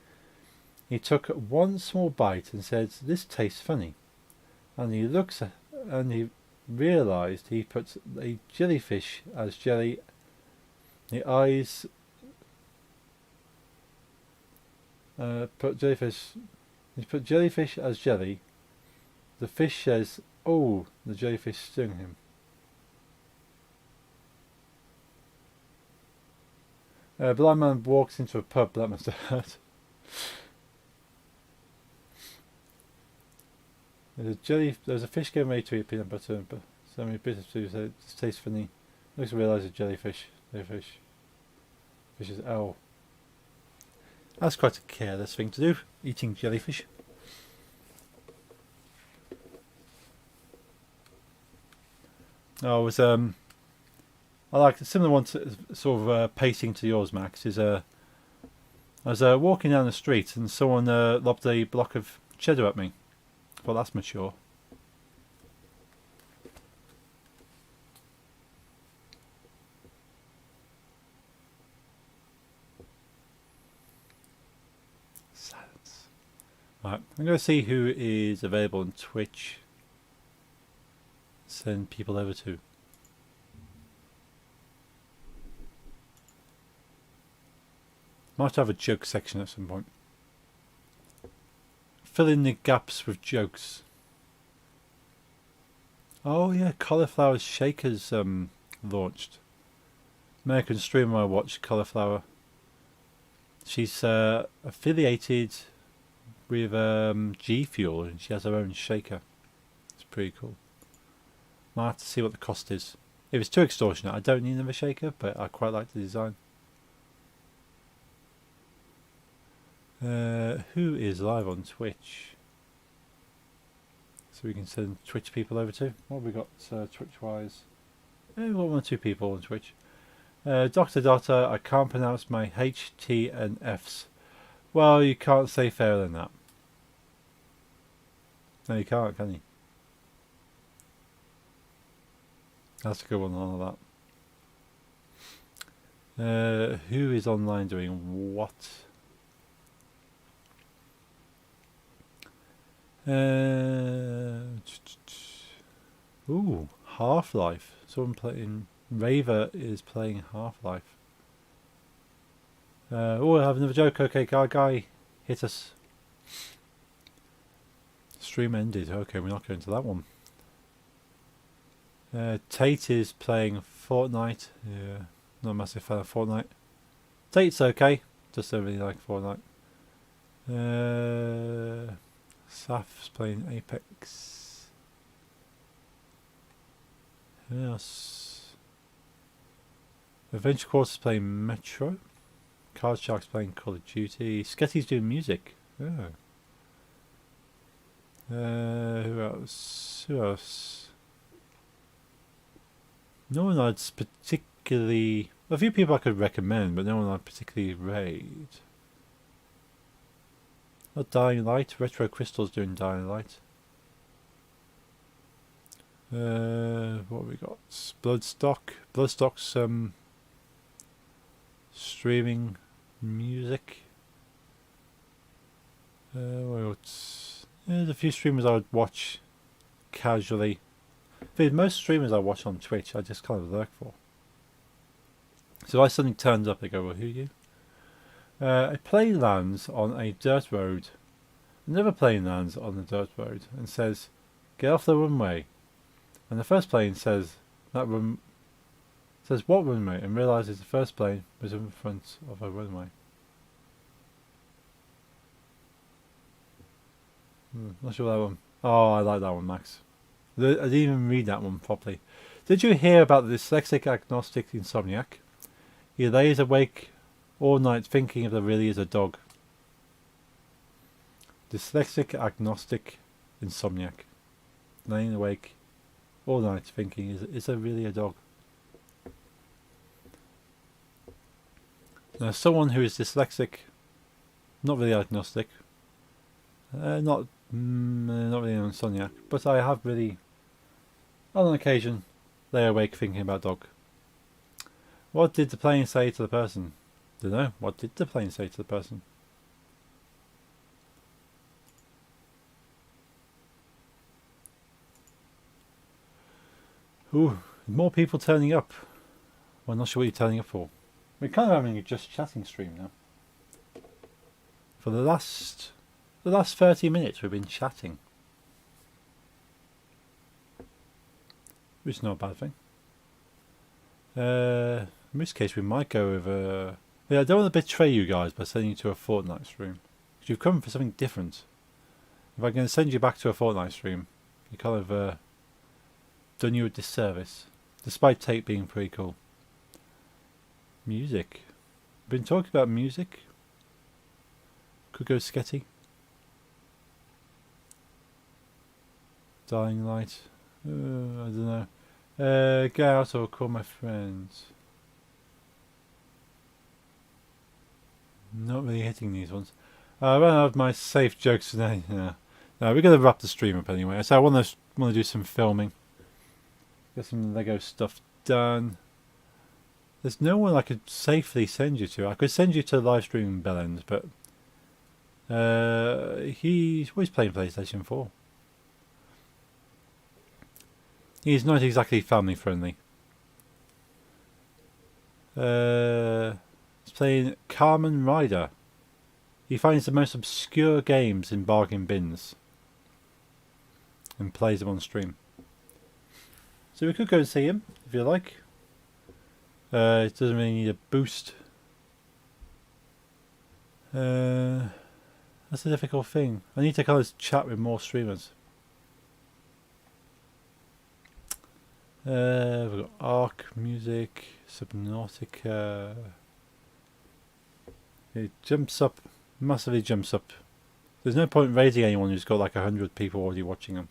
He took one small bite and said, "This tastes funny." And he looks at, and he realised he put a jellyfish as jelly. The eyes put jellyfish. He put jellyfish as jelly. The fish says, "Oh!" The jellyfish stung him. Blind man walks into a pub. That must have hurt. There's a fish getting ready to eat peanut butter, but so many bits of food said it tastes funny. Looks to realise it's jellyfish. Fish is oh. That's quite a careless thing to do, eating jellyfish. I was I like a similar one to sort of pacing to yours, Max. Is I was walking down the street and someone lobbed a block of cheddar at me. Well, that's mature. Silence. Right, I'm going to see who is available on Twitch. Send people over to. Might have a joke section at some point. Fill in the gaps with jokes. Oh yeah, Cauliflower Shakers launched. American streamer I watched, Cauliflower. She's affiliated with G Fuel and she has her own shaker. It's pretty cool. Might have to see what the cost is. If it's too extortionate, I don't need another shaker, but I quite like the design. Who is live on Twitch? So we can send Twitch people over to. What have we got Twitch-wise? We've got 1 or 2 people on Twitch. Dr. Dota, I can't pronounce my H, T and Fs. Well, you can't say fairer than that. No, you can't, can you? That's a good one, all that. Who is online doing what? Ooh, Half-Life. Someone playing... Raver is playing Half-Life. Oh, I have another joke. Okay, guy, hit us. Stream ended. Okay, we're not going to that one. Tate is playing Fortnite. Yeah, not a massive fan of Fortnite. Tate's okay. Just don't really like Fortnite. Saf's playing Apex. Who else? Adventure Course is playing Metro. Card Shark's playing Call of Duty. Sketty's doing music. Oh. Who else? Who else? No one I'd particularly... A few people I could recommend, but no one I'd particularly raid. Not Dying Light. Retro Crystal's doing Dying Light. What have we got? Bloodstock. Bloodstock's streaming music. There's a few streamers I would watch casually. But most streamers I watch on Twitch I just kind of lurk for. So if something turns up, they go, well, who are you? A plane lands on a dirt road. Another plane lands on the dirt road and says, get off the runway. And the first plane says, says what runway? And realises the first plane was in front of a runway. Not sure that one. Oh, I like that one, Max. I didn't even read that one properly. Did you hear about the dyslexic agnostic insomniac? He lays awake all night thinking if there really is a dog. Dyslexic agnostic insomniac. Laying awake all night thinking, is there really a dog? Now, someone who is dyslexic, not really agnostic, not really an insomniac, but I have really, on occasion, lay awake thinking about dog. What did the plane say to the person? Don't know. What did the plane say to the person? Ooh, more people turning up. Well, I'm not sure what you're turning up for. We're kind of having a just chatting stream now. For the last 30 minutes we've been chatting. Which is not a bad thing. In this case we might go over... Yeah, I don't want to betray you guys by sending you to a Fortnite stream. Because you've come for something different. If I'm going to send you back to a Fortnite stream, you kind of done you a disservice. Despite Tate being pretty cool. Music. Been talking about music. Could go Sketty. Dying Light. I don't know. Get out or call my friends. Not really hitting these ones. I ran out of my safe jokes today. Yeah. No, we're going to wrap the stream up anyway. So I want to do some filming. Get some Lego stuff done. There's no one I could safely send you to. I could send you to live streaming Bellend, but he's always playing PlayStation 4. He's not exactly family friendly. He's playing Carmen Rider. He finds the most obscure games in bargain bins and plays them on stream. So we could go and see him if you like. It doesn't really need a boost. That's a difficult thing. I need to kind of chat with more streamers. We've got Arc Music, Subnautica. It jumps up, massively jumps up. There's no point raiding anyone who's got like 100 people already watching them.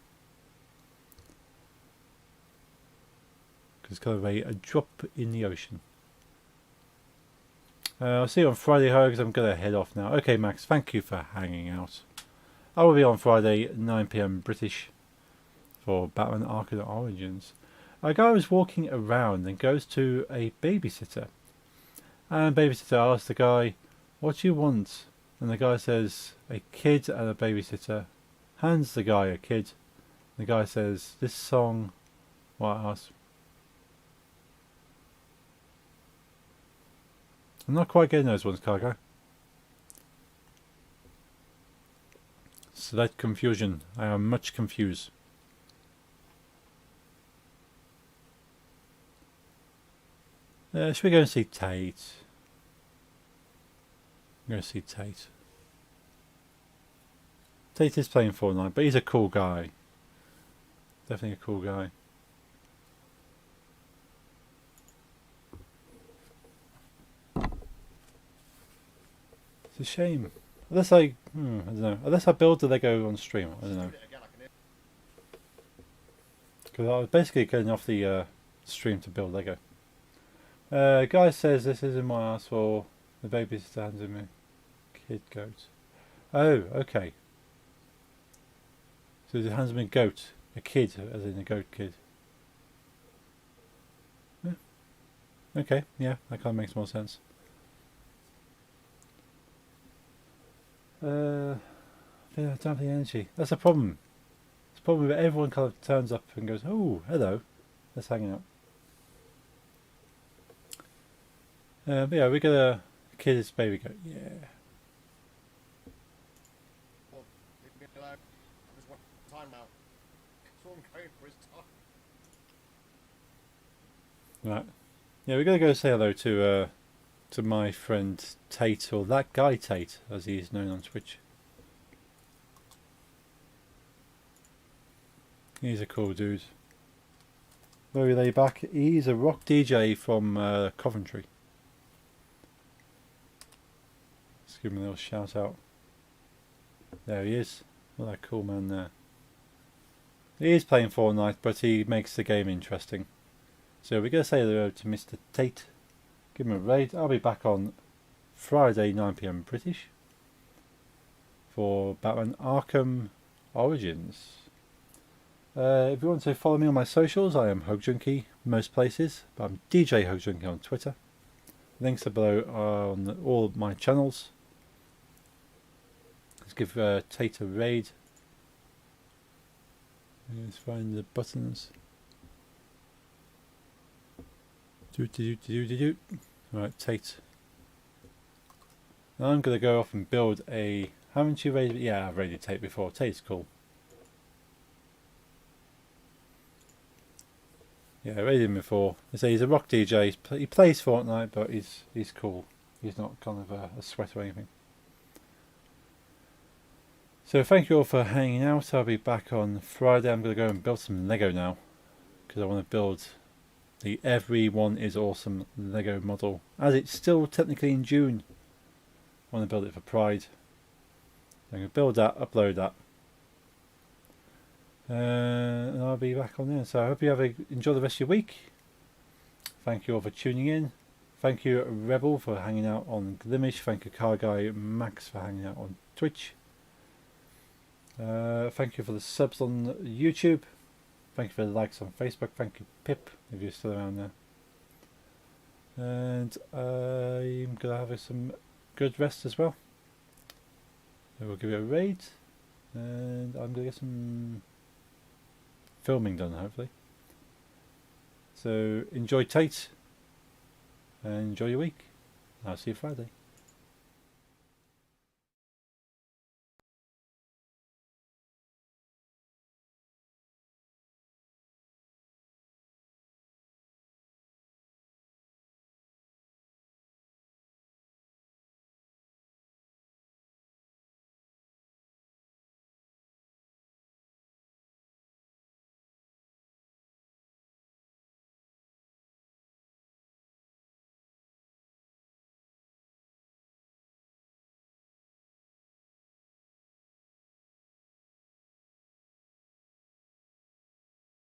Because it's kind of a drop in the ocean. I'll see you on Friday, Hogs. I'm going to head off now. Okay, Max, thank you for hanging out. I will be on Friday, 9 PM British, for Batman Arkham Origins. A guy was walking around and goes to a babysitter. And babysitter asks the guy, "What do you want?" And the guy says, "A kid and a babysitter." Hands the guy a kid. The guy says, "This song," what I asked. I'm not quite getting those ones, Cargo. Slight confusion. I am much confused. Should we go and see Tate? I'm going to see Tate. Tate is playing Fortnite, but he's a cool guy. Definitely a cool guy. It's a shame. Unless I don't know. Unless I build the Lego on stream, I don't know. Because I was basically getting off the stream to build Lego. Guy says this isn't my ass for the babysitter hands in me. Kid goat. Oh, okay. So it hands me a goat. A kid, as in a goat kid. Yeah. Okay, yeah, that kind of makes more sense. I don't have the energy. That's a problem. It's a problem that everyone kind of turns up and goes, "Oh, hello, let's hang out." But yeah, we got a kid's baby goat. Yeah. Right. Yeah, we're gonna go say hello to my friend Tate, or that guy Tate, as he is known on Twitch. He's a cool dude. Very laid back. He's a rock DJ from Coventry. Let's give him a little shout out. There he is. What a cool man there. He is playing Fortnite, but he makes the game interesting. So we're going to say hello to Mr. Tate. Give him a raid. I'll be back on Friday 9 PM British for Batman Arkham Origins. If you want to follow me on my socials, I am Hug Junkie most places, but I'm DJ Hug Junkie on Twitter. Links are below on all of my channels. Let's give Tate a raid. Let's find the buttons. Right, Tate. Now I'm going to go off and build a... Haven't you raided? Yeah, I've raided Tate before. Tate's cool. Yeah, I raided him before. I say he's a rock DJ. He plays Fortnite, but he's cool. He's not kind of a sweat or anything. So thank you all for hanging out. I'll be back on Friday. I'm going to go and build some Lego now, because I want to build the Everyone is Awesome Lego model, as it's still technically in June. I want to build it for Pride. I'm going to build that, upload that, and I'll be back on there. So I hope you enjoy the rest of your week. Thank you all for tuning in. Thank you Rebel for hanging out on Glimish. Thank you Car Guy Max for hanging out on Twitch. Thank you for the subs on YouTube. Thank you for the likes on Facebook. Thank you Pip, if you're still around there. And I'm going to have some good rest as well. So we'll give it a raid. And I'm going to get some filming done, hopefully. So enjoy Tate. And enjoy your week. I'll see you Friday.